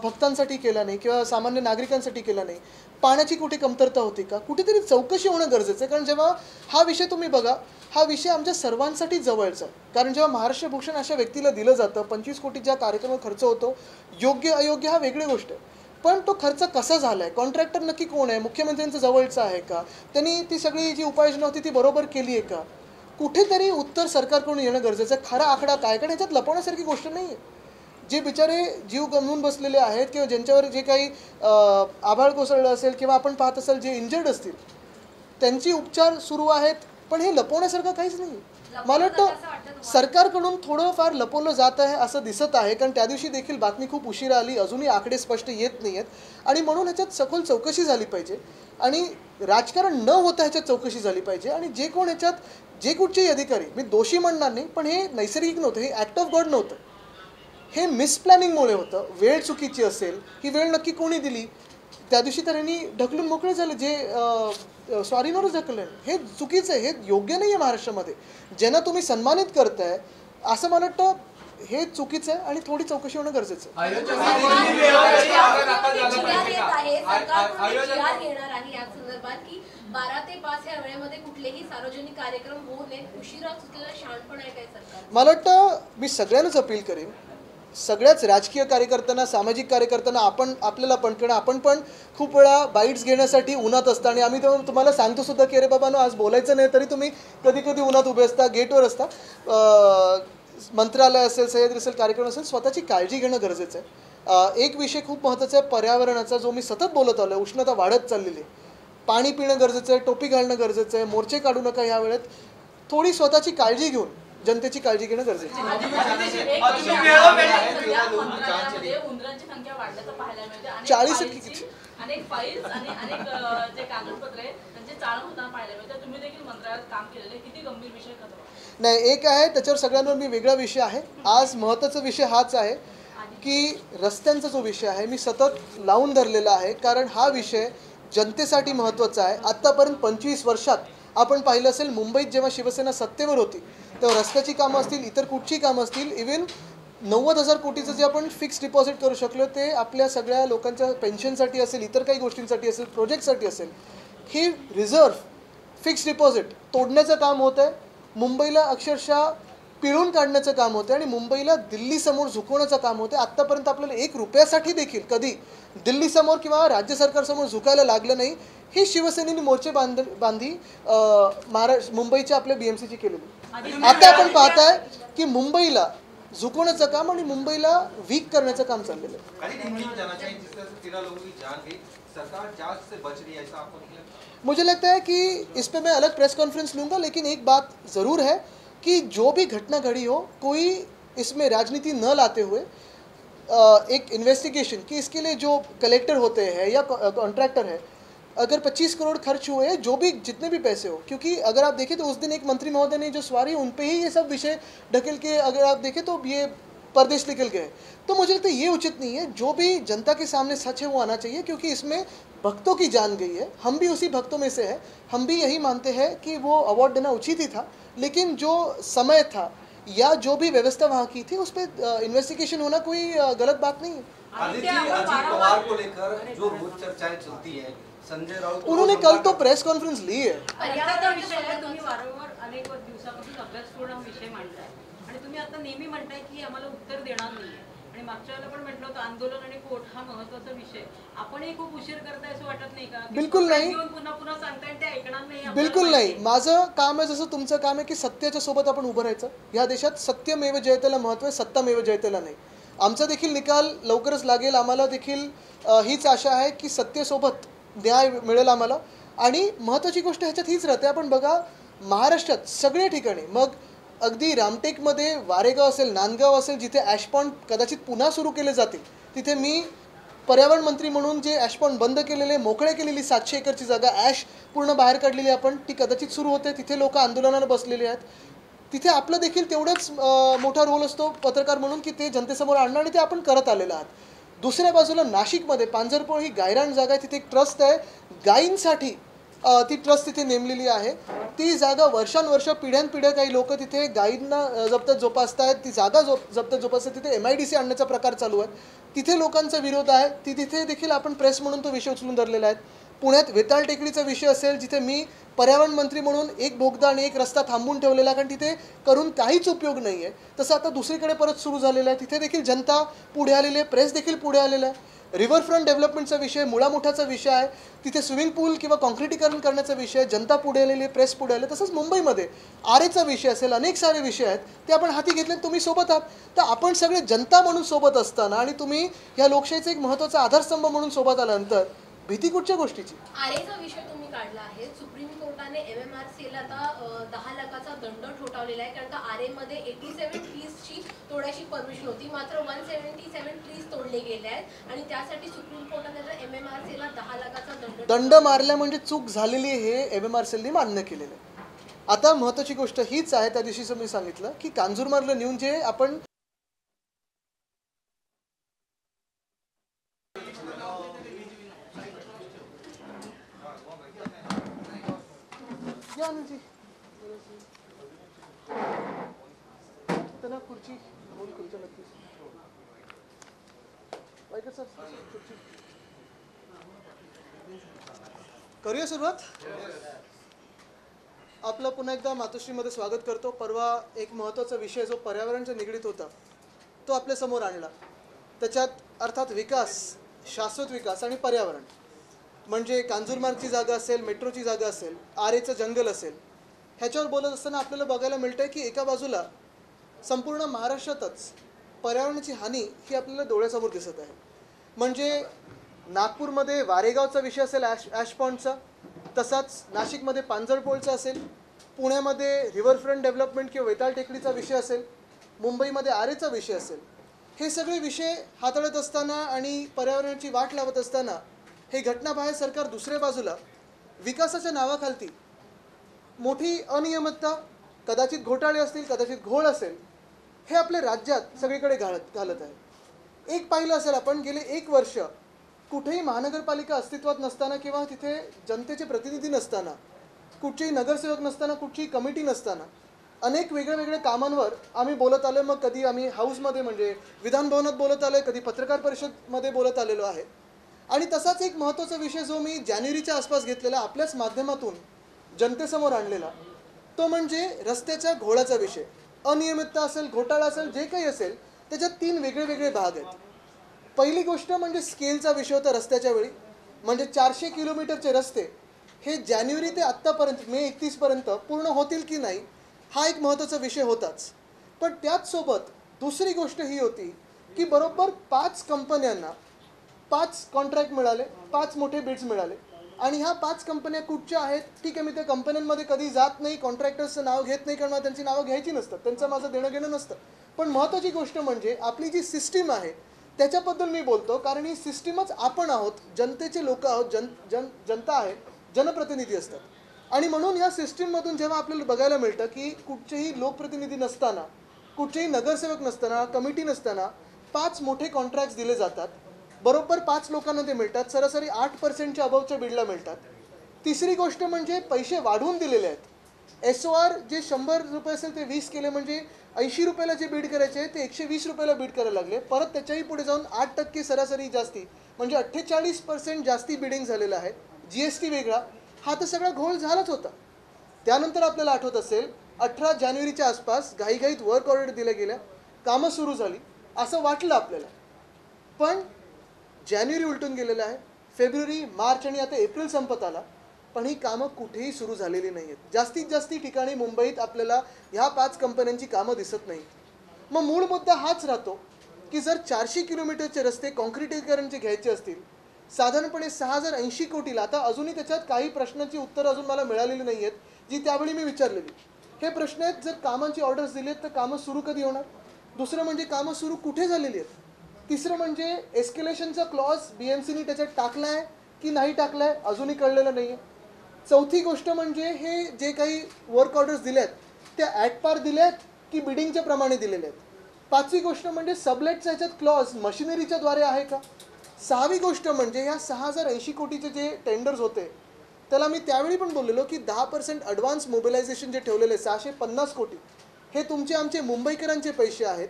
भक्तांसाठी केला नाही किंवा सामान्य नागरिकांसाठी केला नाही, पाण्याची कुठे कमतरता होती का, कुठेतरी चौकशी होणं गरजेचं आहे। कारण जेव्हा हा विषय तुम्ही बघा, हा विषय आमच्या सर्वांसाठी जवळचा आहे। कारण जेव्हा महाराष्ट्र भूषण अशा व्यक्तीला दिलं जातं, 25 कोटी ज्या कार्यक्रमावर खर्च होतो, योग्य अयोग्य हा वेगळी गोष्ट आहे, पण तो खर्च कसा झाला आहे, कॉन्ट्रॅक्टर नक्की कोण आहे, मुख्यमंत्र्यांचं जवळचं आहे का, त्यांनी ती सगळी जी उपाययोजना होती ती बरोबर केली आहे का, कुठेतरी उत्तर सरकारकडून येणं गरजेचं आहे। खरा आकडा काय, कारण ह्याच्यात लपवण्यासारखी गोष्ट नाही आहे। जे बिचारे जीव गमवून बसलेले आहेत किंवा ज्यांच्यावर जे काही आभाळ कोसळलं असेल किंवा आपण पाहत असाल जे इंजर्ड असतील, त्यांची उपचार सुरू आहेत, पण हे लपवण्यासारखं काहीच नाही। मला वाटतं सरकारकडून थोडंफार लपवलं जात आहे असं दिसत आहे, कारण त्या दिवशी देखील बातमी खूप उशिरा आली, अजूनही आकडे स्पष्ट येत नाही आहेत, आणि म्हणून ह्याच्यात सखोल चौकशी झाली पाहिजे, आणि राजकारण न होता ह्याच्यात चौकशी झाली पाहिजे। आणि जे कोण ह्याच्यात जे कुठचेही अधिकारी, मी दोषी म्हणणार नाही, पण हे नैसर्गिक नव्हतं, हे ॲक्ट ऑफ गॉड नव्हतं। हे मिसप्लॅनिंगमुळे होतं. वेळ चुकीची असेल, ही वेळ नक्की कोणी दिली, त्या दिवशी तर यांनी ढकलून मोकळे झाले, जे स्वारीवरच ढकलले. हे चुकीचं आहे, हे योग्य नाही आहे महाराष्ट्रामध्ये. ज्यांना तुम्ही सन्मानित करताय असं मला वाटतं हे चुकीचं आहे आणि थोडी चौकशी होणं गरजेचं आहे. की 12 ते 5 या वेळेमध्ये कुठलेही सार्वजनिक कार्यक्रम होऊ नये, उशिरा सुचलेला शहाणपण आहे काय सरकार? मला वाटतं मी सगळ्यांनाच अपील करेन, सगळ्याच राजकीय कार्यकर्त्यांना, सामाजिक कार्यकर्त्यांना, आपल्याला पण, कारण आपण पण खूप वेळा बाईट्स घेण्यासाठी उन्हात असता आणि आम्ही तुम्हाला सांगतो सुद्धा की अरे बाबांनो आज बोलायचं नाही, तरी तुम्ही कधी कधी उन्हात उभे असता, गेटवर असता. मंत्रालय असेल, सह्याद्री असेल, कार्यक्रम असेल, स्वतःची काळजी घेणं गरजेचं आहे. एक विषय खूप महत्त्वाचा आहे पर्यावरणाचा, जो मी सतत बोलत आलो आहे. उष्णता वाढत चाललेली आहे, पाणी पिणं गरजेचं आहे, टोपी घालणं गरजेचं आहे, मोर्चे काढू नका ह्या वेळेत. थोडी स्वतःची काळजी घेऊन जनतेची काळजी घेणं गरजेचं आहे. उंदरांची संख्या वाढल्याचं पाहायला मिळते. 40 अनेक फाईल्स आणि अनेक जे कागदपत्र आहेत त्यांचे चाळण होताना पाहायला मिळते. तुम्ही देखील मंत्रालयात काम केलेले, किती गंभीर विषय खरं? नाही, एक आहे त्याच्यावर सगळ्यांवर मी वेगळा विषय आहे. आज महत्त्वाचा विषय हाच आहे की रस्त्यांचा जो विषय आहे मी सतत लावून धरलेला आहे, कारण हा विषय जनतेसाठी महत्त्वाचा आहे. आत्तापर्यंत 25 वर्षात आपण पाहिलं असेल, मुंबईत जेव्हा शिवसेना सत्तेवर होती तेव्हा रस्त्याची कामं असतील, इतर कुठची कामं असतील, इव्हन 90,000 कोटीचं जे आपण फिक्स डिपॉझिट करू शकलो ते आपल्या सगळ्या लोकांच्या पेन्शनसाठी असेल, इतर काही गोष्टींसाठी असेल, प्रोजेक्टसाठी असेल. ही रिझर्व्ह फिक्स डिपॉझिट तोडण्याचं काम होतं आहे. मुंबईला अक्षरशः पिळून काढण्याचं काम होतं आणि मुंबईला दिल्लीसमोर झुकवण्याचं काम होतं. आत्तापर्यंत आपल्याला 1 रुपयासाठी देखील कधी दिल्लीसमोर किंवा राज्य सरकारसमोर झुकायला लागलं नाही. ही शिवसेनेने मोर्चे बांधी मुंबईच्या आपल्या BMCची केलेली. आता आपण पाहताय की मुंबईला झुकवण्याचं काम आणि मुंबईला वीक करण्याचं काम चाललेलं है. मुझे लगता है कि इस पे मैं अलग प्रेस कॉन्फ्रेंस लूँगा, लेकिन एक बात ज़रूर है कि जो भी घटना घड़ी हो, कोई इसमें राजनीति न लाते हुए एक इन्वेस्टिगेशन कि इसके लिए जो कलेक्टर होते हैं या कॉन्ट्रैक्टर है, अगर 25 करोड़ खर्च हुए हैं, जो भी जितने भी पैसे हो, क्योंकि अगर आप देखें तो उस दिन एक मंत्री महोदय ने जो सवारी उन पे ही ये सब विषय ढकेल के, अगर आप देखें तो ये परदेश निकल गए. तो मुझे लगता है ये उचित नहीं है. जो भी जनता के सामने सच है वो आना चाहिए, क्योंकि इसमें भक्तों की जान गई है. हम भी उसी भक्तों में से हैं. हम भी यही मानते हैं कि वो अवार्ड देना उचित ही था, लेकिन जो समय था या जो भी व्यवस्था वहाँ की थी उस पर इन्वेस्टिगेशन होना कोई गलत बात नहीं है. अजीत पवार को लेकर जो रोज चर्चाएं चलती है, संजय राउत उन्होंने कल तो प्रेस कॉन्फ्रेंस ली है. पर्यावरण विषय तुम्ही वारंवार अनेक दिवसापासून अभ्यासपूर्ण विषय मांडताय आणि तुम्ही आता नेहमी म्हणताय की आम्हाला उत्तर देणार नाहीये. आणि मागच्या वेळेला पण म्हटलं होतं आंदोलन आणि कोर्ट हा महत्त्वाचा विषय. आपणही खूप उशीर करताय असं वाटत नाही का? बिलकुल नाही. पुन्हा पुन्हा सांगताय ते ऐकणार नाही. बिलकुल नाही. माझं काम आहे जसं तुमचं काम आहे की सत्याच्या सोबत आपण उभं राहायचं. या देशात सत्यमेव जयतेला महत्त्व आहे, सत्तामेव जयतेला नाही. आमचा देखील निकाल लवकरच लागेल. आम्हाला देखील हीच आशा आहे की सत्तेसोबत न्याय मिळेल आम्हाला. आणि महत्त्वाची गोष्ट ह्याच्यात हीच राहते, आपण बघा महाराष्ट्रात सगळ्या ठिकाणी, मग अगदी रामटेकमध्ये वारेगाव असेल, नांदगाव असेल, जिथे ॲशपॉन्ड कदाचित पुन्हा सुरू केले जातील, तिथे मी पर्यावरण मंत्री म्हणून जे ॲशपॉन्ड बंद केलेले, मोकळे केलेली 700 एकरची जागा ॲश पूर्ण बाहेर काढलेली आपण, ती कदाचित सुरू होते. तिथे लोक आंदोलनाला बसलेले आहेत. तिथे आपलं देखील तेवढंच मोठा रोल असतो पत्रकार म्हणून की ते जनतेसमोर आणणं, आणि ते आपण करत आलेलं आहात. दुसऱ्या बाजूला नाशिकमध्ये पांजरपोळ ही गायरान जागा आहे. तिथे एक ट्रस्ट आहे गायींसाठी, ती ट्रस्ट तिथे नेमलेली आहे. ती जागा वर्षानुवर्ष पिढ्यानपिढ्या काही लोक तिथे गायींना जप्त जोपासतायत. ती जागा जप्त जोपासतात. तिथे MIDC आणण्याचा प्रकार चालू आहे. तिथे लोकांचा विरोध आहे. तिथे देखील आपण प्रेस म्हणून तो विषय उचलून धरलेला आहे. पुण्यात वेताळ टेकडीचा विषय असेल, जिथे मी पर्यावरण मंत्री म्हणून एक बोगदा आणि एक रस्ता थांबवून ठेवलेला, कारण तिथे करून काहीच उपयोग नाही आहे. तसं आता दुसरीकडे परत सुरू झालेलं आहे. तिथे देखील जनता पुढे आलेली आहे, प्रेस देखील पुढे आलेला आहे. रिव्हरफ्रंट डेव्हलपमेंटचा विषय, मुळामुठाचा विषय आहे. तिथे स्विमिंग पूल किंवा कॉन्क्रिटीकरण करण्याचा विषय, जनता पुढे आलेली आहे, प्रेस पुढे आले. तसंच मुंबईमध्ये आरेचा विषय असेल, अनेक सारे विषय आहेत, ते आपण हाती घेतले. तुम्ही सोबत आहात. तर आपण सगळे जनता म्हणून सोबत असताना आणि तुम्ही या लोकशाहीचा एक महत्त्वाचा आधारस्तंभ म्हणून सोबत आल्यानंतर भीती कुठच्या गोष्टीची? आरेचा विषय तुम्ही काढला आहे. सुप्रीम कोर्टाने MMRCL आता 10 लाखाचा दंड ठोठावलेला आहे, कारण का आरेमध्ये 87 ट्रीजची तोडायची परमिशन होती, मात्र 177 ट्रीज तोडले गेले आहेत आणि त्यासाठी सुप्रीम कोर्टाने MMRCL ला 10 लाखाचा दंड मारला. म्हणजे चूक झालेली हे MMRCLने मान्य केलेलं आहे. आता महत्त्वाची गोष्ट हीच आहे, त्या दिवशी मी सांगितलं की कांजूरमार्गला नेऊन जे आपण या अनिलजी त्यांना खुर्ची बोल खुर्च्या नक्कीच ऐका सर खुर्ची करूया सुरुवात. आपलं पुन्हा एकदा मातोश्रीमध्ये स्वागत करतो. परवा एक महत्त्वाचा विषय जो पर्यावरणाच्या निगडीत होता तो आपल्यासमोर आणला. त्याच्यात अर्थात विकास, शाश्वत विकास आणि पर्यावरण म्हणजे कांजूरमार्गची जागा असेल, मेट्रोची जागा असेल, आरेचं जंगल असेल, ह्याच्यावर बोलत असताना आपल्याला बघायला मिळतं की एका बाजूला संपूर्ण महाराष्ट्रातच पर्यावरणाची हानी ही आपल्याला डोळ्यासमोर दिसत आहे. म्हणजे नागपूरमध्ये वारेगावचा विषय असेल ॲश पॉइंटचा, तसाच नाशिकमध्ये पांजरपोळचा असेल, पुण्यामध्ये रिव्हरफ्रंट डेव्हलपमेंट किंवा वेताळ टेकडीचा विषय असेल, मुंबईमध्ये आरेचा विषय असेल. हे सगळे विषय हाताळत असताना आणि पर्यावरणाची वाट लावत असताना हे घटनाबाह्य सरकार दुसऱ्या बाजूला विकासाच्या नावाखालती मोठी अनियमितता, कदाचित घोटाळे असतील, कदाचित घोळ असेल, हे आपल्या राज्यात सगळीकडे घालत आहे. एक पाहिलं असेल आपण, गेले 1 वर्ष कुठेही महानगरपालिका अस्तित्वात नसताना किंवा तिथे जनतेचे प्रतिनिधी नसताना, कुठचेही नगरसेवक नसताना, कुठचीही कमिटी नसताना अनेक वेगळ्या कामांवर आम्ही बोलत आलो. मग कधी आम्ही हाऊसमध्ये म्हणजे विधानभवनात बोलत आलो, कधी पत्रकार परिषदमध्ये बोलत आलेलो आहे. आणि तसाच एक महत्त्वाचा विषय जो मी जानेवारीच्या आसपास घेतलेला, आपल्याच माध्यमातून जनतेसमोर आणलेला, तो म्हणजे रस्त्याच्या घोळाचा विषय. अनियमितता असेल, घोटाळा असेल, जे काही असेल, त्याच्यात 3 वेगळे भाग आहेत. पहिली गोष्ट म्हणजे स्केलचा विषय होता रस्त्याच्या वेळी. म्हणजे 400 किलोमीटरचे रस्ते हे जानेवारी ते आत्तापर्यंत मे 31 पर्यंत पूर्ण होतील की नाही, हा एक महत्त्वाचा विषय होताच. पण त्याचसोबत दुसरी गोष्ट ही होती की बरोबर 5 कंपन्यांना 5 कॉन्ट्रॅक्ट मिळाले, 5 मोठे बिड्स मिळाले. आणि ह्या 5 कंपन्या कुठच्या आहेत, ठीक आहे, मी त्या कंपन्यांमध्ये कधी जात नाही, कॉन्ट्रॅक्टर्सचं नाव घेत नाही, कारण मला त्यांची नावं घ्यायची नसतात, त्यांचं माझं देणं घेणं नसतं. पण महत्त्वाची गोष्ट म्हणजे आपली जी सिस्टीम आहे त्याच्याबद्दल मी बोलतो, कारण ही सिस्टीमच आपण आहोत, जनतेचे लोक आहोत, जनता आहे, जनप्रतिनिधी असतात. आणि म्हणून या सिस्टीममधून जेव्हा आपल्याला बघायला मिळतं की कुठचेही लोकप्रतिनिधी नसताना, कुठचेही नगरसेवक नसताना, कमिटी नसताना 5 मोठे कॉन्ट्रॅक्ट्स दिले जातात, बरोबर 5 लोकांना ते मिळतात, सरासरी 8%च्या अबावच्या बिडला मिळतात. तिसरी गोष्ट म्हणजे पैसे वाढवून दिलेले आहेत. SOR जे 100 रुपये असेल ते 20 केले, म्हणजे 80 रुपयाला जे बीड करायचे ते 120 रुपयाला बीड करायला लागले. परत त्याच्याही पुढे जाऊन 8% सरासरी जास्ती, म्हणजे 48% जास्ती बिडिंग झालेलं आहे. GST वेगळा, हा तर सगळा घोळ झालाच होता. त्यानंतर आपल्याला आठवत असेल 18 जानेवारीच्या आसपास घाईघाईत वर्क ऑर्डर दिल्या गेल्या, कामं सुरू झाली असं वाटलं आपल्याला. पण जानेवारी उलटून गेलेलं आहे, फेब्रुवारी, मार्च आणि आता एप्रिल संपत आला, पण ही कामं कुठेही सुरू झालेली नाही आहेत. जास्तीत जास्त ठिकाणी मुंबईत आपल्याला ह्या 5 कंपन्यांची कामं दिसत नाही. मग मूळ मुद्दा हाच राहतो की जर 400 किलोमीटरचे रस्ते कॉन्क्रिटीकरणचे घ्यायचे असतील, साधारणपणे 6080 कोटीला, आता अजूनही त्याच्यात काही प्रश्नांची उत्तरं अजून मला मिळालेली नाही आहेत, जी त्यावेळी मी विचारलेली. हे प्रश्न आहेत, जर कामांची ऑर्डर्स दिली आहेत तर कामं सुरू कधी होणार, दुसरं म्हणजे कामं सुरू कुठे झालेली आहेत, तिसरं म्हणजे एस्केलेशनचा क्लॉज BMCनी त्याच्यात टाकला आहे की नाही टाकला आहे अजूनही कळलेलं नाही आहे. चौथी गोष्ट म्हणजे हे जे काही वर्क ऑर्डर्स दिल्या आहेत त्या ॲट पार दिल्या आहेत की बिडिंगच्या प्रमाणे दिलेल्या आहेत. 5वी गोष्ट म्हणजे सबलेटचा ह्याच्यात क्लॉज मशिनरीच्या द्वारे आहे का. 6वी गोष्ट म्हणजे ह्या 6080 कोटीचे जे टेंडर्स होते त्याला मी त्यावेळी पण बोललेलो की 10% ॲडव्हान्स मोबिलायझेशन जे ठेवलेले 650 कोटी, हे तुमचे आमचे मुंबईकरांचे पैसे आहेत.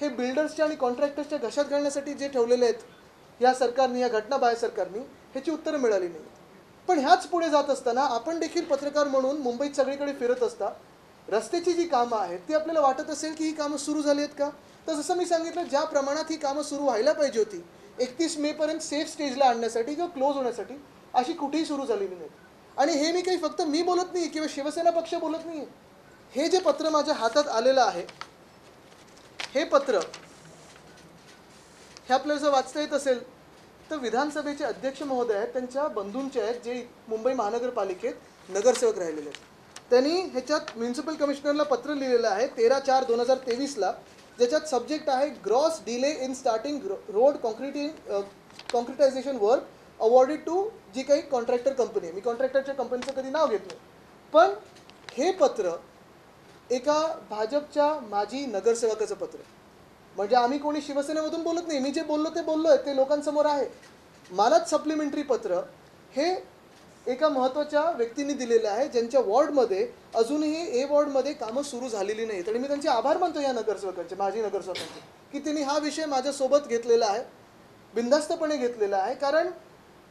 हे बिल्डर्सच्या आणि कॉन्ट्रॅक्टर्सच्या घशात घालण्यासाठी जे ठेवलेले आहेत या सरकारने, या घटनाबाह्य सरकारने, ह्याची उत्तरं मिळाली नाही. पण ह्याच पुढे जात असताना आपण देखील पत्रकार म्हणून मुंबईत सगळीकडे फिरत असता रस्त्याची जी कामं आहेत ती आपल्याला वाटत असेल की ही कामं सुरू झाली आहेत का, तर जसं मी सांगितलं ज्या प्रमाणात ही कामं सुरू व्हायला पाहिजे होती 31 मेपर्यंत सेफ स्टेजला आणण्यासाठी किंवा क्लोज होण्यासाठी, अशी कुठेही सुरू झालेली नाहीत. आणि हे मी काही फक्त मी बोलत नाही किंवा शिवसेना पक्ष बोलत नाही आहे. हे जे पत्र माझ्या हातात आलेलं आहे, हे पत्र हे आपल्याला जर वाचता येत असेल तर विधानसभेचे अध्यक्ष महोदय आहेत, त्यांच्या बंधूंचे आहेत जे मुंबई महानगरपालिकेत नगरसेवक राहिलेले आहेत. त्यांनी ह्याच्यात म्युन्सिपल कमिशनरला पत्र लिहिलेलं आहे 13/4/2023ला, ज्याच्यात सब्जेक्ट आहे gross delay in starting road concretization work awarded to जी काही कॉन्ट्रॅक्टर कंपनी आहे. मी कॉन्ट्रॅक्टरच्या कंपनीचं कधी नाव घेत नाही, पण हे पत्र एका भाजपच्या माजी नगरसेवकाचं पत्र. म्हणजे आम्ही कोणी शिवसेनेमधून बोलत नाही, मी जे बोललो ते बोललो आहे, ते लोकांसमोर आहे. मलाच सप्लिमेंटरी पत्र हे एका महत्त्वाच्या व्यक्तींनी दिलेलं आहे ज्यांच्या वॉर्डमध्ये अजूनही ए वॉर्डमध्ये कामं सुरू झालेली नाहीत. आणि मी त्यांचे आभार मानतो या नगरसेवकांचे, माजी नगरसेवकांचे, की त्यांनी हा विषय माझ्यासोबत घेतलेला आहे, बिनधास्तपणे घेतलेला आहे. कारण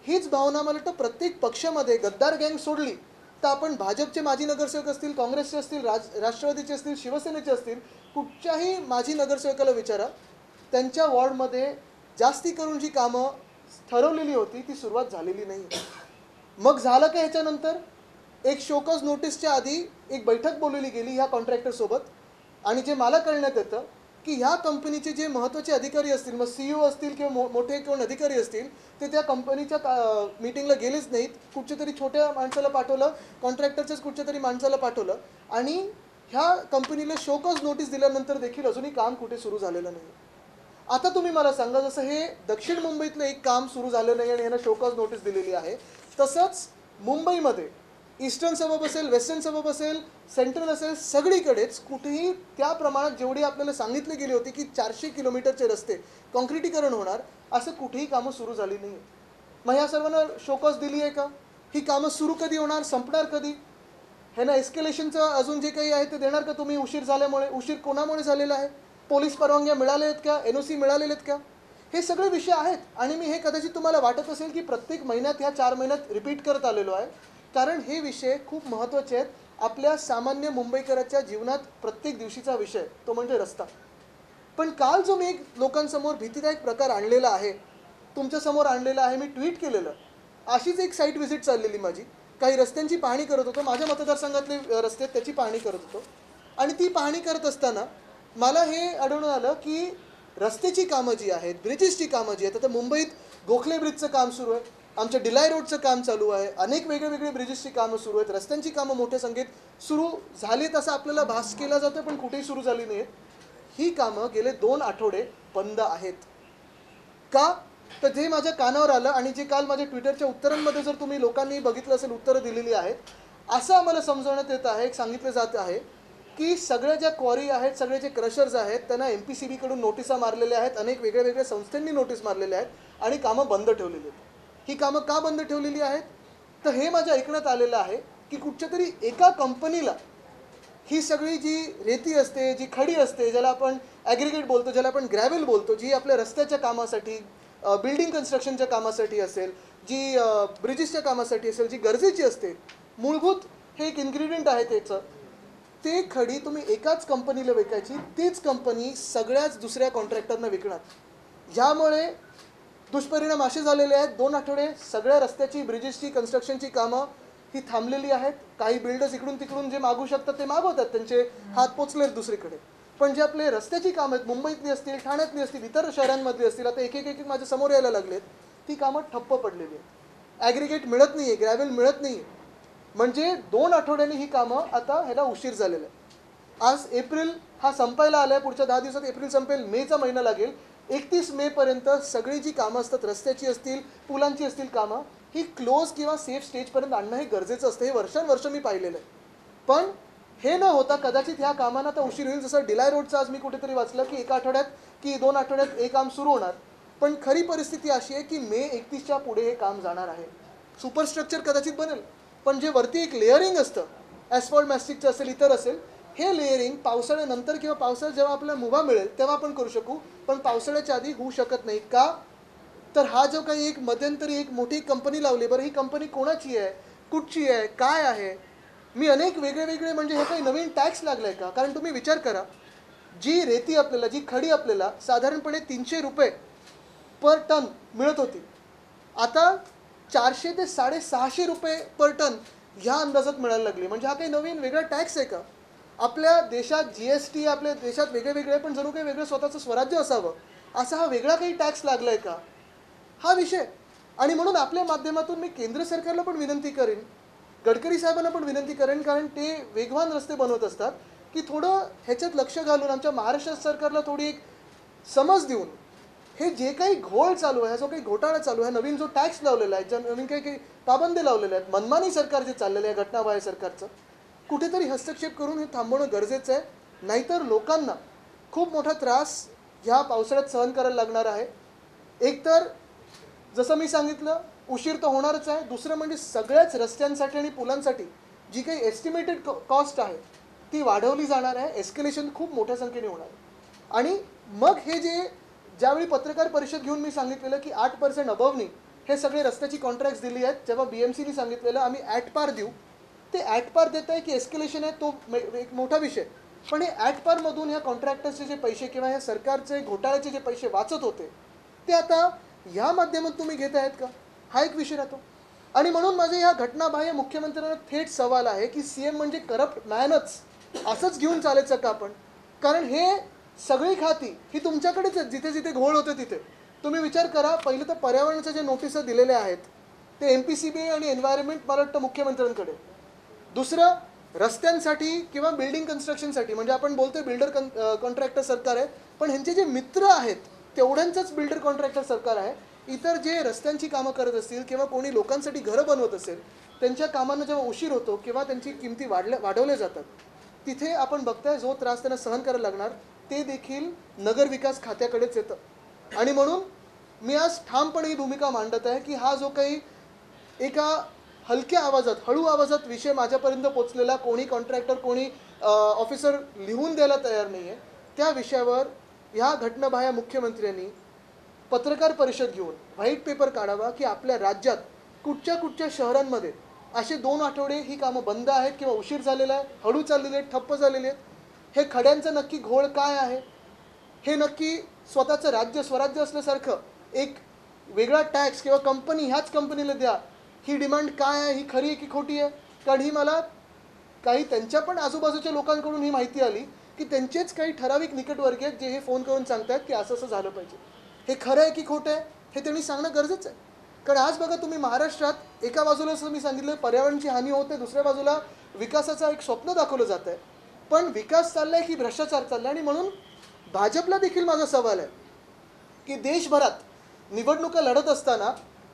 हीच भावना मला वाटतं प्रत्येक पक्षामध्ये गद्दार गँग सोडली तर आपण भाजपचे माजी नगरसेवक असतील, काँग्रेसचे असतील, राष्ट्रवादीचे असतील, शिवसेनेचे असतील, कुठच्याही माजी नगरसेवकाला विचारा, त्यांच्या वॉर्डमध्ये जास्ती करून जी कामं ठरवलेली होती ती सुरुवात झालेली नाही. मग झालं का ह्याच्यानंतर एक शोकॉज नोटीसच्या आधी एक बैठक बोलवली गेली ह्या कॉन्ट्रॅक्टरसोबत. आणि जे मला कळण्यात येतं की ह्या कंपनीचे जे महत्त्वाचे अधिकारी असतील, मग CEO असतील किंवा मोठे कोण अधिकारी असतील, ते त्या कंपनीच्या मीटिंगला गेलेच नाहीत. कुठच्या तरी छोट्या माणसाला पाठवलं, कॉन्ट्रॅक्टरच्याच कुठच्या तरी माणसाला पाठवलं आणि ह्या कंपनीला शोकॉज नोटीस दिल्यानंतर देखील अजूनही काम कुठे सुरू झालेलं नाही. आता तुम्ही मला सांगा, जसं हे दक्षिण मुंबईतलं एक काम सुरू झालं नाही आणि यांना शोकॉज नोटीस दिलेली आहे, तसंच मुंबईमध्ये ईस्टर्न सबब असेल, वेस्टर्न सबब असेल, सेंट्रल असेल, सगळीकडेच कुठेही त्या प्रमाणात जेवढी आपल्याला सांगितली गेली होती की 400 किलोमीटरचे रस्ते कॉन्क्रिटीकरण होणार, असं कुठेही कामं सुरू झाली नाही. मग ह्या सर्वांना शोकॉज दिली आहे का? ही कामं सुरू कधी होणार, संपणार कधी? ह्यांना एस्केलेशनचं अजून जे काही आहे ते देणार का तुम्ही? उशीर झाल्यामुळे, उशीर कोणामुळे झालेला आहे? पोलीस परवानग्या मिळाल्या आहेत का? NOC मिळालेले आहेत का? हे सगळे विषय आहेत. आणि मी हे कदाचित तुम्हाला वाटत असेल की प्रत्येक महिन्यात ह्या 4 महिन्यात रिपीट करत आलेलो आहे, कारण हे विषय खूप महत्त्वाचे आहेत आपल्या सामान्य मुंबईकराच्या जीवनात. प्रत्येक दिवशीचा विषय तो म्हणजे रस्ता. पण काल जो मी एक लोकांसमोर भीतीदायक प्रकार आणलेला आहे, तुमच्यासमोर आणलेला आहे, मी ट्विट केलेलं. अशीच एक साईट व्हिजिट चाललेली माझी, काही रस्त्यांची पाहणी करत होतो, माझ्या मतदारसंघातले रस्ते त्याची पाहणी करत होतो. आणि ती पाहणी करत असताना मला हे आढळून आलं की रस्त्याची कामं जी आहेत, ब्रिजेसची कामं जी आहेत, आता मुंबईत गोखले ब्रिजचं काम सुरू आहे, आमच्या डिलाय रोडचं काम चालू आहे, अनेक वेगळे ब्रिजेसची कामं सुरू आहेत, रस्त्यांची कामं मोठ्या संख्येत सुरू झालीत असं आपल्याला भास केला जातो, पण कुठेही सुरू झाली नाहीत. ही कामं गेले 2 आठवडे बंद आहेत. का? तर जे माझ्या कानावर आलं आणि जे काल माझ्या ट्विटरच्या उत्तरांमध्ये जर तुम्ही लोकांनी बघितलं असेल, उत्तरं दिलेली आहेत, असं आम्हाला समजवण्यात येत आहे, सांगितलं जात आहे की सगळ्या ज्या क्वारी आहेत, सगळे जे क्रशर्स आहेत, त्यांना MPCB कडून नोटिसा मारलेल्या आहेत, अनेक वेगळ्या संस्थांनी नोटीस मारलेल्या आहेत आणि कामं बंद ठेवलेली आहेत. ही कामं का बंद ठेवलेली आहेत? तर हे माझ्या ऐकण्यात आलेलं आहे की कुठच्या तरी एका कंपनीला ही सगळी जी रेती असते, जी खडी असते, ज्याला आपण ॲग्रिगेट बोलतो, ज्याला आपण ग्रॅव्हल बोलतो, जी आपल्या रस्त्याच्या कामासाठी, बिल्डिंग कन्स्ट्रक्शनच्या कामासाठी असेल, जी ब्रिजेसच्या कामासाठी असेल, जी गरजेची असते, मूलभूत हे एक इन्ग्रेडियंट आहे त्याचं, ते खडी तुम्ही एकाच कंपनीला विकायची, तीच कंपनी सगळ्याच दुसऱ्या कॉन्ट्रॅक्टरना विकणार. ह्यामुळे दुष्परिणाम असे झालेले आहेत, 2 आठवडे सगळ्या रस्त्याची, ब्रिजेसची, कन्स्ट्रक्शनची कामं ही थांबलेली आहेत. काही बिल्डर्स इकडून तिकडून जे मागू शकतात ते मागवतात, त्यांचे हात पोचलेत दुसरीकडे. पण जे आपले रस्त्याची कामं आहेत, मुंबईतली असतील, ठाण्यातली असतील, इतर शहरांमधली असतील, आता एक माझ्या समोर यायला लागलेत, ती कामं ठप्प पडलेली आहेत. ॲग्रिगेट मिळत नाही आहे, ग्रॅव्हल मिळत नाही आहे. म्हणजे 2 आठवड्यांनी ही कामं आता ह्याला उशीर झालेला आहे. आज एप्रिल हा संपायला आला आहे, पुढच्या 10 दिवसात एप्रिल संपेल, मेचा महिना लागेल. 31 मेपर्यंत सगळी जी कामं असतात, रस्त्याची असतील, पुलांची असतील कामं, ही क्लोज किंवा सेफ स्टेजपर्यंत आणणं हे गरजेचं असतं. हे वर्षानुवर्ष मी पाहिलेलं आहे. पण हे न होता कदाचित ह्या कामांना आता उशीर होईल. जसं डिलाय रोडचं आज मी कुठेतरी वाचलं की 1 आठवड्यात की 2 आठवड्यात हे काम सुरू होणार. पण खरी परिस्थिती अशी आहे की मे 31च्या पुढे हे काम जाणार आहे. सुपरस्ट्रक्चर कदाचित बनेल, पण जे वरती एक लेअरिंग असतं, ॲस्फॉल्ट मॅस्टिकचं असेल, इतर असेल, हे लेअरिंग पावसाळ्यानंतर किंवा पावसाळ्यात जेव्हा आपल्याला मुभा मिळेल तेव्हा आपण करू शकू, पण पावसाळ्याच्या आधी होऊ शकत नाही. का? तर हा जो काही एक मध्यंतरी एक मोठी कंपनी लावली, बरं ही कंपनी कोणाची आहे, कुठची आहे, काय आहे? मी अनेक वेगळे म्हणजे हे काही नवीन टॅक्स लागला आहे का? कारण तुम्ही विचार करा, जी रेती आपल्याला, जी खडी आपल्याला साधारणपणे 300 रुपये पर टन मिळत होती, आता 400 ते 650 रुपये पर टन ह्या अंदाजात मिळायला लागली. म्हणजे हा काही नवीन वेगळा टॅक्स आहे का? आपल्या देशात GST, आपल्या देशात वेगळे पण जणू काही वेगळं स्वतःचं स्वराज्य असावं, असा हा वेगळा काही टॅक्स लागला आहे का? हा विषय. आणि म्हणून आपल्या माध्यमातून मी केंद्र सरकारला पण विनंती करेन, गडकरी साहेबांना पण विनंती करेन, कारण ते वेगवान रस्ते बनवत असतात, की थोडं ह्याच्यात लक्ष घालून आमच्या महाराष्ट्र सरकारला थोडी एक समज देऊन हे जे काही घोळ चालू आहे, जो काही घोटाळा चालू आहे, नवीन जो टॅक्स लावलेला आहे, ज्या नवीन काही पाबंदी लावलेल्या आहेत, मनमानी सरकार जे चाललेलं आहे, घटनाबाह्य सरकारचं, कुठेतरी हस्तक्षेप करून हे थांबवणं गरजेचं आहे. नाहीतर लोकांना खूप मोठा त्रास ह्या पावसाळ्यात सहन करायला लागणार आहे. एकतर जसं मी सांगितलं उशीर तर होणारच आहे. दुसरं म्हणजे सगळ्याच रस्त्यांसाठी आणि पुलांसाठी जी काही एस्टिमेटेड कॉस्ट आहे ती वाढवली जाणार आहे. एस्केलेशन खूप मोठ्या संख्येने होणार आहे. आणि मग हे जे ज्यावेळी पत्रकार परिषद घेऊन मी सांगितलेलं की 8% अबवनी हे सगळे रस्त्याची कॉन्ट्रॅक्ट्स दिली आहेत, जेव्हा BMCने सांगितलेलं आम्ही ॲट पार देऊ, ते ॲट पार देत आहे की एस्केलेशन आहे तो एक मोठा विषय. पण हे ॲट पारमधून ह्या कॉन्ट्रॅक्टर्सचे जे पैसे किंवा ह्या सरकारचे घोटाळ्याचे जे पैसे वाचत होते ते आता ह्या माध्यमातून तुम्ही घेत आहेत का, हा एक विषय राहतो. आणि म्हणून माझे ह्या घटनाबाह्य मुख्यमंत्र्यांना थेट सवाल आहे की CM म्हणजे करप्ट मॅनच असंच घेऊन चालायचं का आपण? कारण हे सगळी खाती ही तुमच्याकडेच आहेत, जिथे जिथे घोळ होते तिथे. तुम्ही विचार करा, पहिलं तर पर्यावरणाच्या जे नोटिसा दिलेल्या आहेत ते MPCB आणि एन्व्हायरमेंट मला वाटतं मुख्यमंत्र्यांकडे. दुसरं रस्त्यांसाठी किंवा बिल्डिंग कन्स्ट्रक्शनसाठी, म्हणजे आपण बोलतोय बिल्डर कॉन्ट्रॅक्टर सरकार आहे, पण ह्यांचे जे मित्र आहेत तेवढ्यांचंच बिल्डर कॉन्ट्रॅक्टर सरकार आहे. इतर जे रस्त्यांची कामं करत असतील किंवा कोणी लोकांसाठी घरं बनवत असेल त्यांच्या कामांना जेव्हा उशीर होतो किंवा त्यांची किमती वाढवल्या जातात तिथे आपण बघताय जो त्रास त्यांना सहन करायला लागणार ते देखील नगरविकास खात्याकडेच येतं. आणि म्हणून मी आज ठामपणे ही भूमिका मांडत आहे की हा जो काही एका हलक्या आवाजात हळू आवाजात विषय माझ्यापर्यंत पोचलेला, कोणी कॉन्ट्रॅक्टर कोणी ऑफिसर लिहून द्यायला तयार नाही आहे, त्या विषयावर ह्या घटनाबाह्य मुख्यमंत्र्यांनी पत्रकार परिषद घेऊन व्हाईट पेपर काढावा की आपल्या राज्यात कुठच्या शहरांमध्ये असे 2 आठवडे ही कामं बंद आहेत किंवा उशीर झालेला आहे, हळू चाललेले आहेत, ठप्प झालेले आहेत. हे खड्यांचं नक्की घोळ काय आहे, हे नक्की स्वतःचं राज्य स्वराज्य असल्यासारखं एक वेगळा टॅक्स किंवा कंपनी ह्याच कंपनीला द्या, ही डिमांड काय आहे, ही खरी आहे की खोटी आहे? कारण ही मला काही त्यांच्या पण आजूबाजूच्या लोकांकडून ही माहिती आली की त्यांचेच काही ठराविक निकटवर्गीय आहेत जे हे फोन करून सांगतात की असं असं झालं पाहिजे. हे खरं आहे की खोटं आहे हे त्यांनी सांगणं गरजेचं आहे. कारण आज बघा तुम्ही महाराष्ट्रात एका बाजूला असं मी सांगितलं पर्यावरणाची हानी होते, दुसऱ्या बाजूला विकासाचं एक स्वप्न दाखवलं जात आहे. पण विकास चालला आहे की भ्रष्टाचार चालला आहे? आणि म्हणून भाजपला देखील माझा सवाल आहे की देशभरात निवडणुका लढत असताना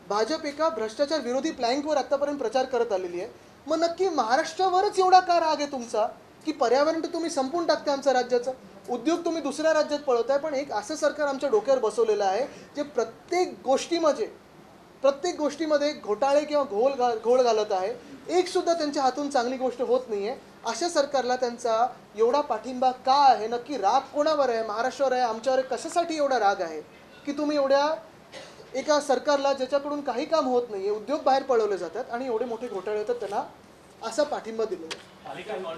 भाजप एका भ्रष्टाचार विरोधी प्लॅंकवर आत्तापर्यंत प्रचार करत आलेली आहे. मग नक्की महाराष्ट्रावरच एवढा का राग आहे तुमचा की पर्यावरण तर तुम्ही संपून टाकते आमच्या राज्याचं, उद्योग तुम्ही दुसऱ्या राज्यात पळवताय, पण एक असं सरकार आमच्या डोक्यावर बसवलेलं आहे जे प्रत्येक गोष्टीमध्ये घोटाळे किंवा घोळ घालत आहे. एकसुद्धा त्यांच्या हातून चांगली गोष्ट होत नाही आहे. अशा सरकारला त्यांचा एवढा पाठिंबा का आहे? नक्की राग कोणावर आहे? महाराष्ट्रावर आहे, आमच्यावर आहे? कशासाठी एवढा राग आहे की तुम्ही एवढ्या एका सरकारला ज्याच्याकडून काही काम होत नाही आहे, उद्योग बाहेर पळवले जातात आणि एवढे मोठे घोटाळे होतात त्यांना असा पाठिंबा दिलेला आहे?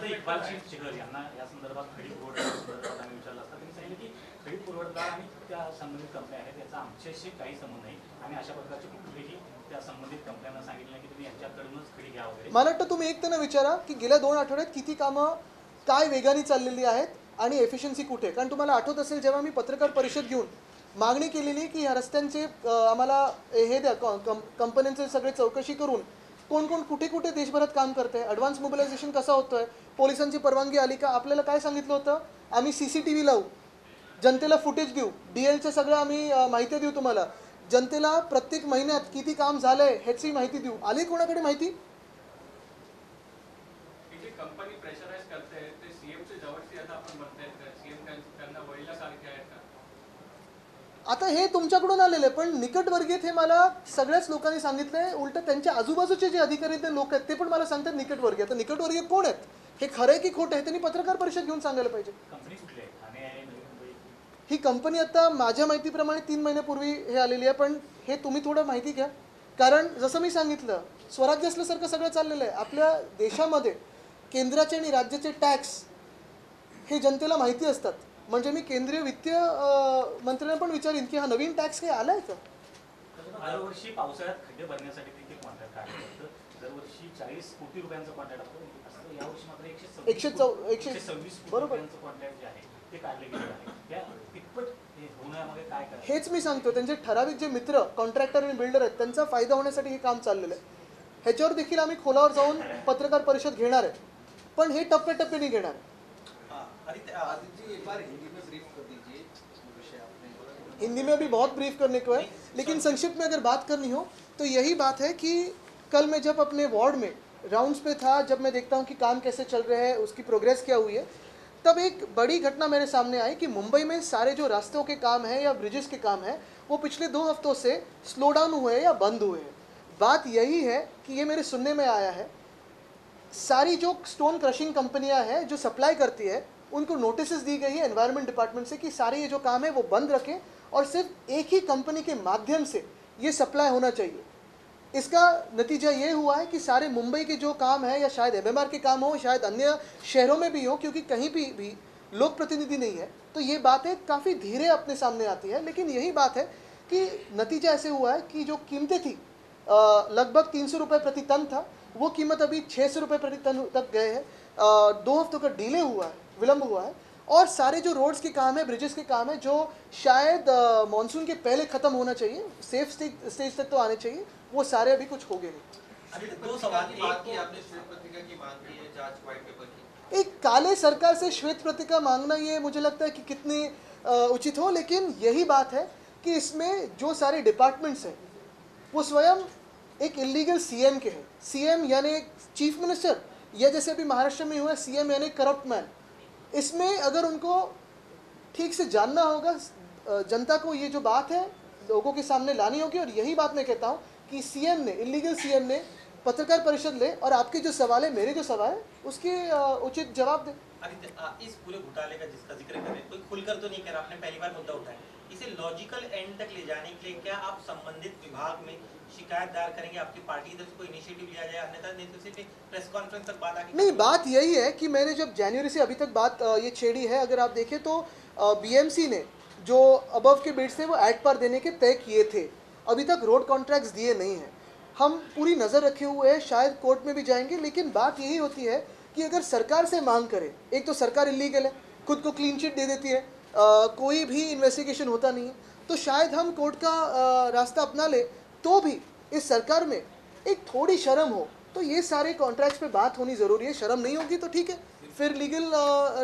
इक्बाल सिंह चिखल यांना या संदर्भात खडी पुरवठादार आम्ही विचारलं असता त्यांनी सांगितलं की खडी पुरवठादार आणि त्या संबंधित कंपन्या आहेत याचा आमच्याशी काही संबंध नाही आणि अशा प्रकारची कुठलीही त्या संबंधित कंपन्यांना सांगितलं की तुम्ही यांच्याकडूनच खडी घ्या वगैरे. मला वाटतं तुम्ही एक त्यांना विचारा की गेल्या 2 आठवड्यात किती कामं काय वेगाने चाललेली आहेत आणि एफिशियन्सी कुठे. कारण तुम्हाला आठवत असेल जेव्हा मी पत्रकार परिषद घेऊन मागणी केलेली की ह्या रस्त्यांचे आम्हाला हे द्या, कंपन्यांचे सगळे चौकशी करून कोण कोण कुठे कुठे देशभरात काम करते, ॲडव्हान्स मोबिलायझेशन कसा होतोय, पोलिसांची परवानगी आली का, आपल्याला काय सांगितलं होतं आम्ही CCTV लावू, जनतेला फुटेज देऊ, DLचं सगळं आम्ही माहिती देऊ, तुम्हाला जनतेला प्रत्येक महिन्यात किती काम झालंय ह्याची माहिती देऊ. आली कोणाकडे माहिती? कंपनी प्रेशराइज करते ते CMच्या जवळची आता आपण म्हणताय CM त्यांना वळल्यासारखे आहेत का? आता हे तुमच्याकडून आलेले पण निकटवर्गीय हे मला सगळ्याच लोकांनी सांगितलंय. उलट त्यांच्या आजूबाजूचे जे अधिकारी ते लोक आहेत ते पण मला सांगतात निकटवर्गीय. आता निकटवर्गीय कोण आहेत, हे खरं आहे की खोटं आहे, त्यांनी पत्रकार परिषद घेऊन सांगायला पाहिजे. कंपनी कुठली आहे? ठाणे आहे, नवी मुंबई? ही कंपनी आता माझ्या माहितीप्रमाणे 3 महिन्यापूर्वी हे आलेली आहे. पण हे तुम्ही थोडं माहिती घ्या, कारण जसं मी सांगितलं स्वराज्य असल्यासारखं सगळं चाललेलं आहे. आपल्या देशामध्ये केंद्राचे आणि राज्याचे टॅक्स हे जनतेला माहिती असतात. म्हणजे मी केंद्रीय वित्तीय मंत्र्यांना पण विचारीन की हा नवीन टॅक्स काही आलाय का? दरवर्षी पावसाळ्यात खड्डे भरण्यासाठी देखील कॉन्ट्रॅक्ट काढलं जातं. दरवर्षी 40 कोटी रुपयांचं कॉन्ट्रॅक्ट असतं. यावर्षी मात्र 126 कोटी रुपयांचं कॉन्ट्रॅक्ट जे आहे ते काढले गेले आहे. त्या कितपत होण्यामध्ये काय करायचं हेच मी सांगतो. त्यांचे ठराविक जे मित्र कॉन्ट्रॅक्टर आणि बिल्डर आहेत त्यांचा फायदा होण्यासाठी हे काम चाललेलं आहे. ह्याच्यावर देखील आम्ही खोलावर जाऊन पत्रकार परिषद घेणार आहे, पण हे टप्प्याटप्प्याने घेणार आहे. हिंदी में भी बहुत ब्रीफ करने को है, लेकिन संक्षिप्त में अगर बात करनी हो तो यही बात है कि कल मैं जब अपने वार्ड में राउंड्स पे था, जब मैं देखता हूँ कि काम कैसे चल रहे हैं, उसकी प्रोग्रेस क्या हुई है, तब एक बड़ी घटना मेरे सामने आई कि मुंबई में सारे जो रास्तों के काम हैं या ब्रिजेस के काम हैं वो पिछले 2 हफ्तों से स्लो डाउन हुए हैं या बंद हुए हैं. बात यही है कि ये मेरे सुनने में आया है, सारी जो स्टोन क्रशिंग कंपनियां हैं जो सप्लाई करती है उनको नोटिस दी गई है एनवायरनमेंट डिपार्टमेंट से कि सारे ये जो काम है वो बंद रखें और सिर्फ एक ही कंपनी के माध्यम से ये सप्लाई होना चाहिए। इसका नतीजा ये हुआ है कि सारे मुंबई के जो काम है या शायद एमएमआर के काम हो, शायद अन्य शहरों में भी हो, क्योंकि कहीं भी लोक प्रतिनिधि नहीं है, तो ये बातें काफ़ी धीरे अपने सामने आती है। लेकिन यही बात है कि नतीजा ऐसे हुआ है कि जो कीमतें थी लगभग 300 रुपये प्रति टन था, वो कीमत अभी 600 रुपये प्रति टन तक गए हैं। 2 हफ्तों का डिले हुआ है, विलम्ब हुआ है। और सारे जो रोड्स के काम है, ब्रिजेस के काम है, जो शायद मानसून के पहले ख़त्म होना चाहिए, सेफ स्टेज तक तो आने चाहिए, वो सारे अभी कुछ हो गए नहीं। दो सवाल, बात की आपने श्वेत पत्रिका की मांग की है, जांच व्हाइट पेपर की। एक काले सरकार से श्वेत पत्रिका मांगना ये मुझे लगता है कि कितनी उचित हो, लेकिन यही बात है कि इसमें जो सारे डिपार्टमेंट्स हैं वो स्वयं एक इलीगल सीएम के हैं। सीएम यानी चीफ मिनिस्टर, या जैसे अभी महाराष्ट्र में हुआ सीएम यानी करप्ट मैन। इसमें अगर उनको ठीक से जानना होगा, जनता को ये जो बात है लोगों के सामने लानी होगी। और यही बात मैं कहता हूँ कि सीएम ने, इलीगल सीएम ने पत्रकार परिषद ले और आपके जो सवाल है, मेरे जो सवाल है, उसके उचित जवाब दे। इस पूरे घोटाले का जिसका जिक्र कर रहे हैं, कोई खुलकर तो नहीं कह रहा, आपने पहली बार मुद्दा उठाया, इसे लॉजिकल एंड तक ले जाने के लिए क्या आप संबंधित विभाग में शिकायत दायर करेंगे, आपकी पार्टी की तरफ से कोई इनिशिएटिव लिया जाए, अन्यथा नहीं तो सिर्फ प्रेस कॉन्फ्रेंस तक बात आगे? नहीं, बात यही है कि मैंने जब जनवरी से अभी तक बात ये छेड़ी है। अगर आप देखें तो बीएमसी ने जो अबव के बिड्स थे वो एट पर देने के तय किए थे, अभी तक रोड कॉन्ट्रैक्ट्स दिए नहीं हैं। हम पूरी नज़र रखे हुए हैं, शायद कोर्ट में भी जाएंगे। लेकिन बात यही होती है कि अगर सरकार से मांग करें, एक तो सरकार इलीगल है, खुद को क्लीन चिट दे देती है, कोई भी इन्वेस्टिगेशन होता नहीं है, तो शायद हम कोर्ट का रास्ता अपना ले, तो भी इस सरकार में एक थोड़ी शर्म हो तो ये सारे कॉन्ट्रैक्ट्स पे बात होनी ज़रूरी है। शर्म नहीं होगी तो ठीक है, फिर लीगल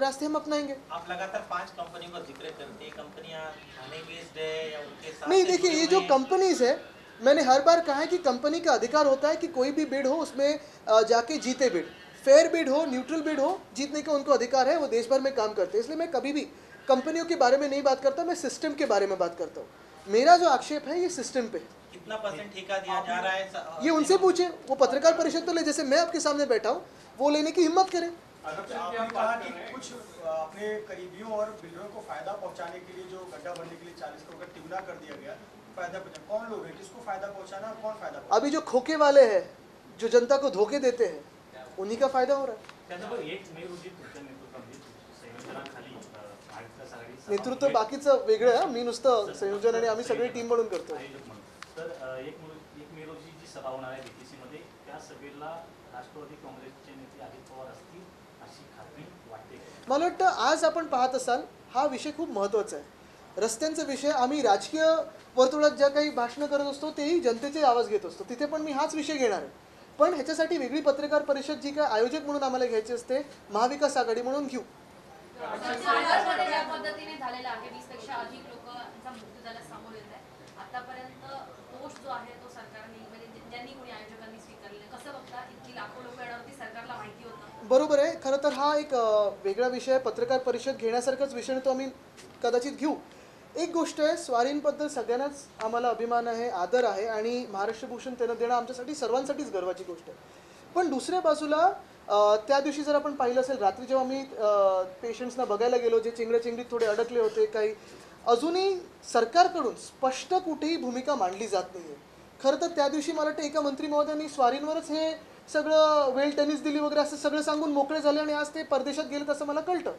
रास्ते हम अपनाएंगे। आप लगातार 5 कंपनियों का जिक्र करते हैं, कंपनियां थाने बेस्ड है या उनके साथ? नहीं, देखिए, ये जो कंपनीज है, मैंने हर बार कहा है कि कंपनी का अधिकार होता है कि कोई भी बिड हो उसमें जाके जीते बिड, फेयर बिड हो, न्यूट्रल बिड हो, जीतने का उनको अधिकार है। वो देश भर में काम करते हैं, इसलिए मैं कभी भी कंपनियों के बारे में नहीं बात करता, मैं सिस्टम के बारे में बात करता हूँ। मेरा जो आक्षेप है ये सिस्टम पे। कितना % ठेका दिया जा रहा है ये उनसे पूछे, वो पत्रकार परिषद तो ले, जैसे मैं आपके सामने बैठा हूँ, वो लेने की हिम्मत करें। आपने कहा कि कुछ अपने करीबियों और बिल्डरों को फायदा पहुंचाने के लिए जो गड्ढा भरने के लिए 40 करोड़ का टिमना कर दिया गया, फायदा पहुंचा, कौन लोग हैं, किसको फायदा पहुंचाना और कौन फायदा पहुंचाना? अभी जो खोके वाले हैं, जो जनता को धोखे देते हैं, उन्हीं का फायदा हो रहा है। नेतृत्व बाकीचं वेगळं आहे, मी नुसतं संयोजन आणि आम्ही सगळे टीम म्हणून करतो। तर 1 मे रोजी जी सभा होणार आहे बीटीसी मध्ये, त्या सभेला राष्ट्रवादी काँग्रेसचे नेते अजित पवार असतील अशी खात्री वाटते? मला वाटतं आज आपण पाहत असाल हा विषय खूप महत्त्वाचा आहे। रस्त्यांचा विषय, आम्ही राजकीय वर्तुळात ज्या काही भाषणं करत असतो तेही जनतेचे आवाज घेत असतो, तिथे पण मी हाच विषय घेणार आहे। पण ह्याच्यासाठी वेगळी पत्रकार परिषद जी काय आयोजक म्हणून आम्हाला घ्यायची असते, महाविकास आघाडी म्हणून घेऊ। ज्या पद्धतीने झालेला आहे, 20 पेक्षा अधिक लोकांचा मृत्यू झाला समोर येत आहे, आतापर्यंत दोष जो आहे तो सरकारने, म्हणजे ज्यांनी कोणी आयोजकांनी स्वीकारले, कसं बघता? इतकी लाखो लोक येण्यावरती सरकारला माहिती होतं? बरोबर आहे, खरं तर हा एक वेगळा विषय आहे, पत्रकार परिषद घेण्यासारखाच विषय तो आम्ही कदाचित घेऊ। एक गोष्ट आहे, स्वारींबद्दल सगळ्यांनाच आम्हाला अभिमान आहे, आदर आहे आणि महाराष्ट्र भूषण त्यांना देणं आमच्यासाठी सर्वांसाठीच गर्वाची गोष्ट आहे। पण दुसऱ्या बाजूला त्या दिवशी जर आपण पाहिलं असेल, रात्री जेव्हा मी पेशंट्सना बघायला गेलो, जे चिंगड्याचिंगडीत थोडे अडकले होते, काही अजूनही सरकारकडून स्पष्ट कुठेही भूमिका मांडली जात नाही आहे। खरं तर त्या दिवशी मला वाटतं एका मंत्री महोदयांनी स्वारींवरच हे सगळं वेल टेनिस दिली वगैरे असं सगळं सांगून मोकळे झाले आणि आज ते परदेशात गेलेत असं मला कळतं।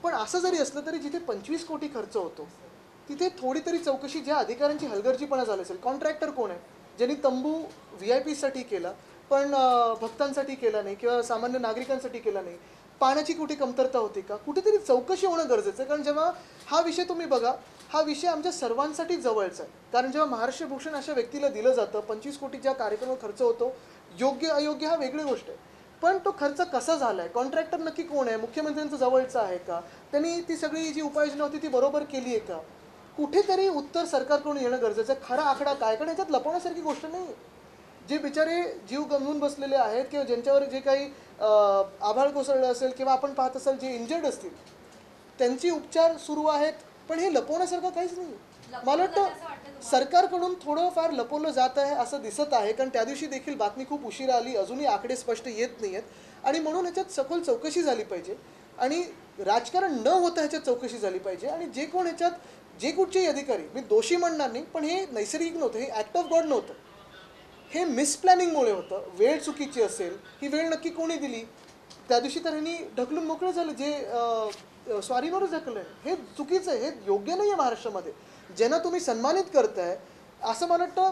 पण असं जरी असलं तरी जिथे 25 कोटी खर्च होतो तिथे थोडी तरी चौकशी, ज्या अधिकाऱ्यांची हलगर्जीपणा झाली असेल, कॉन्ट्रॅक्टर कोण आहे, ज्यांनी तंबू VIPसाठी केला पण भक्तांसाठी केला नाही किंवा सामान्य नागरिकांसाठी केला नाही, पाण्याची कुठे कमतरता होती का, कुठेतरी चौकशी होणं गरजेचं आहे। कारण जेव्हा हा विषय तुम्ही बघा, हा विषय आमच्या सर्वांसाठी जवळचा आहे। कारण जेव्हा महाराष्ट्र भूषण अशा व्यक्तीला दिलं जातं, 25 कोटी ज्या कार्यक्रमावर खर्च होतो, योग्य अयोग्य हा वेगळी गोष्ट आहे, पण तो खर्च कसा झाला आहे, कॉन्ट्रॅक्टर नक्की कोण आहे, मुख्यमंत्र्यांचं जवळचं आहे का, त्यांनी ती सगळी जी उपाययोजना होती ती बरोबर केली आहे का, कुठेतरी उत्तर सरकारकडून येणं गरजेचं आहे। खरा आकडा काय, कारण याच्यात लपवण्यासारखी गोष्ट नाही आहे। जे बिचारे जीव गमवून बसलेले आहेत किंवा ज्यांच्यावर जे काही आभाळ कोसळलं असेल किंवा आपण पाहत असाल जे इंजर्ड असतील, त्यांचे उपचार सुरू आहेत, पण हे लपवण्यासारखं काहीच नाही। मला वाटतं सरकारकडून थोडंफार लपवलं जात आहे असं दिसत आहे, कारण त्या दिवशी देखील बातमी खूप उशिरा आली, अजूनही आकडे स्पष्ट येत नाही आहेत आणि म्हणून ह्याच्यात सखोल चौकशी झाली पाहिजे आणि राजकारण न होता ह्याच्यात चौकशी झाली पाहिजे आणि जे कोण ह्याच्यात जे कुठचेही अधिकारी, मी दोषी म्हणणार नाही, पण हे नैसर्गिक नव्हतं, हे ॲक्ट ऑफ गॉड नव्हतं, हे मिसप्लॅनिंगमुळे होतं. वेळ चुकीची असेल, ही वेळ नक्की कोणी दिली, त्या दिवशी तर ह्यांनी ढकलून मोकळं झालं, जे स्वारीवरच ढकललं, हे चुकीचं आहे, हे योग्य नाही आहे महाराष्ट्रामध्ये. ज्यांना तुम्ही सन्मानित करताय असं मला वाटतं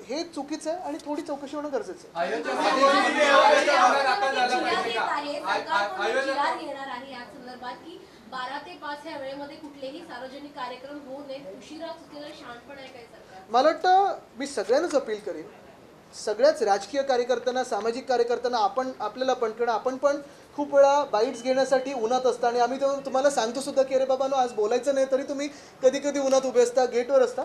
हे चुकीचं आहे आणि थोडी चौकशी होणं गरजेचं आहे. की 12 ते 5 या वेळेमध्ये कुठलेही सार्वजनिक कार्यक्रम होऊ नये, उशिरा चुकीला शहाणपण आहे काय सरकार? मला वाटतं मी सगळ्यांनाच अपील करीन, सगळ्याच राजकीय कार्यकर्त्यांना, सामाजिक कार्यकर्त्यांना, आपल्याला पण, कारण आपण पण खूप वेळा बाईट्स घेण्यासाठी उन्हात असता आणि आम्ही तुम्हाला सांगतो सुद्धा की अरे बाबांनो आज बोलायचं नाही, तरी तुम्ही कधी कधी उन्हात उभे असता, गेटवर असता.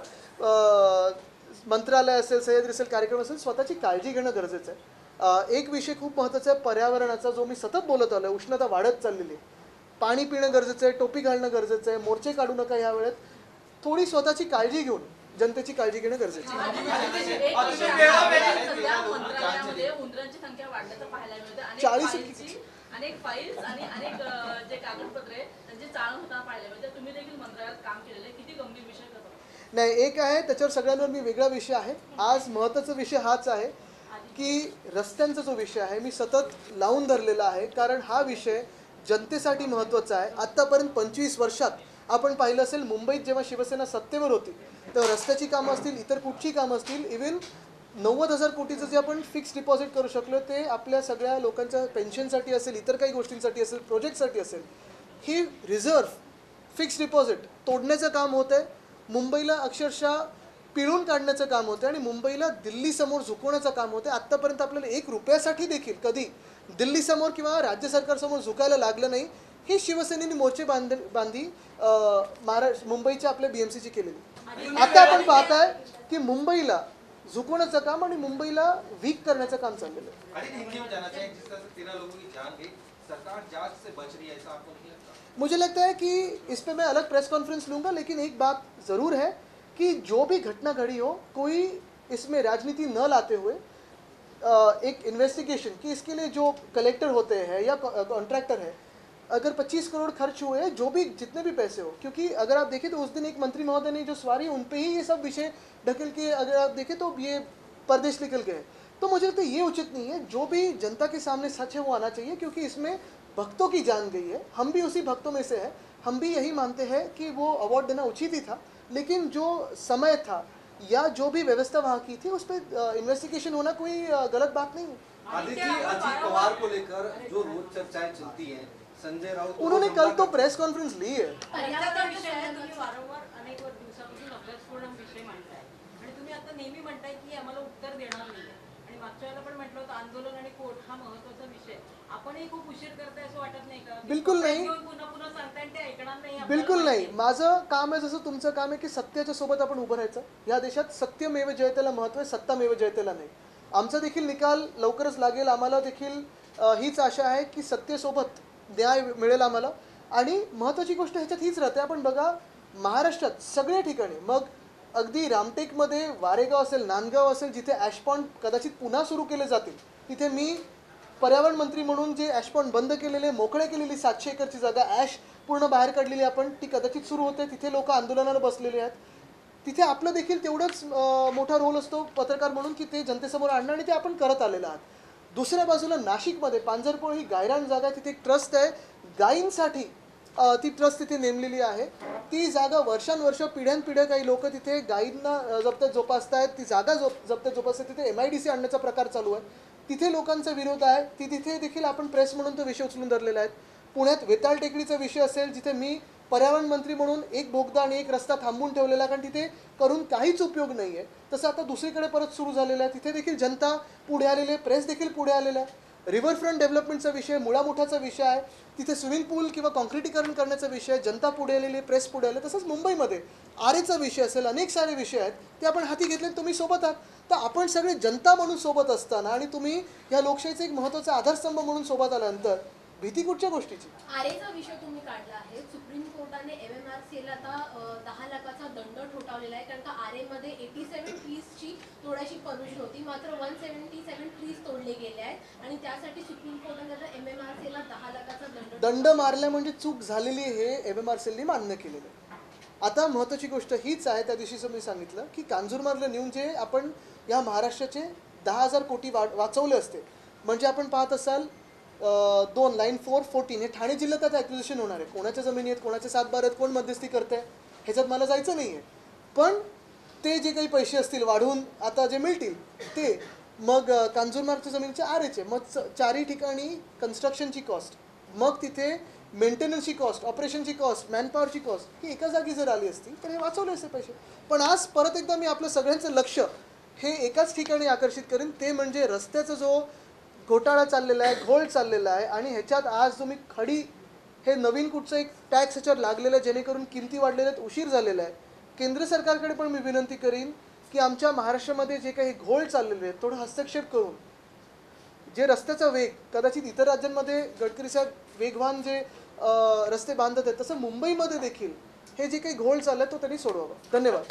मंत्रालय असेल, सह्याद्री असेल, कार्यक्रम असेल, स्वतःची काळजी घेणं गरजेचं आहे. एक विषय खूप महत्त्वाचा आहे पर्यावरणाचा, जो मी सतत बोलत आलो आहे, उष्णता वाढत चाललेली आहे, पाणी पिणं गरजेचं आहे, टोपी घालणं गरजेचं आहे, मोर्चे काढू नका ह्या वेळेत, थोडी स्वतःची काळजी घेऊन जनतेची काळजी घेणं गरजेचं आहे. मंत्रालयामध्ये उंदरांची संख्या वाढल्याचं पाहायला मिळतं, अनेक फाईल्स आणि अनेक जे कागदपत्रे त्यांची चाळण होताना पाहायला मिळतं. तुम्ही देखील मंत्रालयात काम केलेलं आहे, किती गंभीर विषय करतो? नाही, एक आहे त्याच्यावर सगळ्यांवर मी वेगळा विषय आहे. आज महत्त्वाचा विषय हाच आहे की रस्त्यांचा जो विषय आहे मी सतत लावून धरलेला आहे, कारण हा विषय जनतेसाठी महत्त्वाचा आहे. आत्तापर्यंत 25 वर्षात आपण पाहिलं असेल, मुंबईत जेव्हा शिवसेना सत्तेवर होती तेव्हा रस्त्याची कामं असतील, इतर कुठची कामं असतील, इव्हन 90,000 कोटीचं जे आपण फिक्स डिपॉझिट करू शकलो ते आपल्या सगळ्या लोकांच्या पेन्शनसाठी असेल, इतर काही गोष्टींसाठी असेल, प्रोजेक्टसाठी असेल, ही रिझर्व्ह फिक्स डिपॉझिट तोडण्याचं काम होतं आहे. मुंबईला अक्षरशः पिळून काढण्याचं काम होतं आणि मुंबईला दिल्लीसमोर झुकवण्याचं काम होतं. आत्तापर्यंत आपल्याला 1 रुपयासाठी देखील कधी दिल्लीसमोर किंवा राज्य सरकारसमोर झुकायला लागलं नाही. ही शिवसेनेने मोर्चे बांधी मुंबईच्या आपल्या BMCची केलेली. आता आपण पाहताय की मुंबईला झुकवण्याचं काम आणि मुंबईला वीक करण्याचं काम चाललेलं है. मुझे लगता है कि इस पे मैं अलग प्रेस कॉन्फ्रेंस लूँगा, लेकिन एक बात ज़रूर है कि जो भी घटना घड़ी हो, कोई इसमें राजनीति न लाते हुए एक इन्वेस्टिगेशन कि इसके लिए जो कलेक्टर होते हैं या कॉन्ट्रैक्टर है, अगर 25 करोड़ खर्च हुए, जो भी जितने भी पैसे हो, क्योंकि अगर आप देखें तो उस दिन एक मंत्री महोदय ने जो सवारी उन पे ही ये सब विषय ढकेल के, अगर आप देखें तो ये परदेश निकल गए. तो मुझे लगता है ये उचित नहीं है. जो भी जनता के सामने सच है वो आना चाहिए, क्योंकि इसमें भक्तों की जान गई है. हम भी उसी भक्तों में से हैं, हम भी यही मानते हैं कि वो अवार्ड देना उचित ही था, लेकिन जो समय था या जो भी व्यवस्था वहाँ की थी उस पर इन्वेस्टिगेशन होना कोई गलत बात नहीं है. अजीत पवार को लेकर जो रोज चर्चाएं चलती हैं, संजय राउत उन्होंने कल तो प्रेस कॉन्फ्रेंस ली है. तुम्ही वारंवार अनेक दिवसापासून अभ्यासपूर्ण विषय मांडताय आणि तुम्ही आता नेहमी म्हणताय की आम्हाला उत्तर देणार नाही, आणि मागच्या वेळेला पण म्हटलं होतं आंदोलन आणि कोर्ट हा महत्त्वाचा विषय. आपणही खूप उशीर करताय असं वाटत नाही का? बिलकुल नाही, पुन्हा पुन्हा सांगताय ते ऐकणार नाही. बिलकुल नाही. माझं काम आहे जसं तुमचं काम आहे की सत्याच्या सोबत आपण उभं राहायचं. या देशात सत्यमेव जयतेला महत्त्व आहे, सत्तामेव जयतेला नाही. आमचा देखील निकाल लवकरच लागेल. आम्हाला देखील हीच आशा आहे की सत्तेसोबत न्याय मिळेल आम्हाला. आणि महत्त्वाची गोष्ट ह्याच्यात हीच राहते, आपण बघा महाराष्ट्रात सगळ्या ठिकाणी, मग अगदी रामटेकमध्ये वारेगाव असेल, नांदगाव असेल, जिथे ॲशपॉन्ड कदाचित पुन्हा सुरू केले जातील, तिथे मी पर्यावरण मंत्री म्हणून जे ॲशपॉन्ड बंद केलेले, मोकळे केलेली 700 एकरची जागा ॲश पूर्ण बाहेर काढलेली आपण, ती कदाचित सुरू होते. तिथे लोक आंदोलनाला बसलेले आहेत. तिथे आपलं देखील तेवढंच मोठा रोल असतो पत्रकार म्हणून की ते जनतेसमोर आणणं, आणि ते आपण करत आलेलं आहात. दुसऱ्या बाजूला नाशिकमध्ये पांजरपोळ ही गायरान जागा, तिथे एक ट्रस्ट आहे गायींसाठी, ती ट्रस्ट तिथे नेमलेली आहे. ती जागा वर्षानुवर्ष पिढ्यानपिढ्या काही लोक तिथे गायींना जपत जोपासतायत, ती जागा जपत जोपासतात. तिथे MIDC आणण्याचा प्रकार चालू आहे, तिथे लोकांचा विरोध आहे. तिथे देखील आपण प्रेस म्हणून तो विषय उचलून धरलेला आहे. पुण्यात वेताळ टेकडीचा विषय असेल, जिथे मी पर्यावरण मंत्री म्हणून एक बोगदा आणि एक रस्ता थांबवून ठेवलेला, कारण तिथे करून काहीच उपयोग नाही आहे. तसं आता दुसरीकडे परत सुरू झालेलं आहे, तिथे देखील जनता पुढे आलेली आहे, प्रेस देखील पुढे आलेला आहे. रिव्हरफ्रंट डेव्हलपमेंटचा विषय मुळामुठाचा विषय आहे, तिथे स्विमिंग पूल किंवा कॉन्क्रिटीकरण करण्याचा विषय, जनता पुढे आलेली, प्रेस पुढे आले. तसंच मुंबईमध्ये आरेचा विषय असेल, अनेक सारे विषय आहेत, ते आपण हाती घेतले, तुम्ही सोबत आहात. तर आपण सगळे जनता म्हणून सोबत असताना आणि तुम्ही ह्या लोकशाहीचा एक महत्त्वाचा आधारस्तंभ म्हणून सोबत आल्यानंतर भीती कुठच्या गोष्टीची? आरेचा विषय तुम्ही काढला आहे. सुप्रीम कोर्टाने MMRCL आता 10 लाखाचा दंड ठोठावलेला आहे कारण का आरेमध्ये 87 ट्रीजची तोडायची परमिशन होती, मात्र 177 ट्रीज तोडले गेले आहेत आणि त्यासाठी सुप्रीम कोर्टाने आता MMRCL ला 10 लाखाचा दंड मारला म्हणजे चूक झालेली हे MMRCL ने मान्य केलेलं आहे. आता महत्त्वाची गोष्ट हीच आहे, त्या दिवशीच मी सांगितलं की कांजूरमार्गला नेऊन जे आपण या महाराष्ट्राचे 10,000 कोटी वाचवले असते, म्हणजे आपण पाहत असाल 2 लाईन 414 हे ठाणे जिल्ह्यात आता ॲक्विजिशन होणार आहे. कोणाच्या जमिनी आहेत, कोणाचे 7 बार आहेत, कोण मध्यस्थी करते ह्याच्यात मला जायचं नाही आहे. पण ते जे काही पैसे असतील वाढवून आता जे मिळतील ते मग कांजूरमार्गच्या जमिनीचे आरेचे, मग 4ही ठिकाणी कन्स्ट्रक्शनची कॉस्ट, मग तिथे मेंटेनन्सची कॉस्ट, ऑपरेशनची कॉस्ट, मॅनपॉवरची कॉस्ट ही एका जागी जर आली असती तर हे वाचवले असते पैसे. पण आज परत एकदा मी आपलं सगळ्यांचं लक्ष हे एकाच ठिकाणी आकर्षित करेन, ते म्हणजे रस्त्याचा जो घोटाळा चाललेला आहे, घोळ चाललेला आहे. आणि ह्याच्यात आज तुम्ही खडी हे नवीन कुठचं एक टॅक्स ह्याच्यावर लागलेलं आहे जेणेकरून किमती वाढलेल्या आहेत, उशीर झालेला आहे. केंद्र सरकारकडे पण मी विनंती करीन की आमच्या महाराष्ट्रामध्ये जे काही घोळ चाललेले आहेत थोडं हस्तक्षेप करून जे रस्त्याचा वेग कदाचित इतर राज्यांमध्ये गडकरीसाहेब वेगवान जे रस्ते बांधत आहेत तसं मुंबईमध्ये देखील हे जे काही घोळ चाललं आहे तो त्यांनी सोडवावा. धन्यवाद.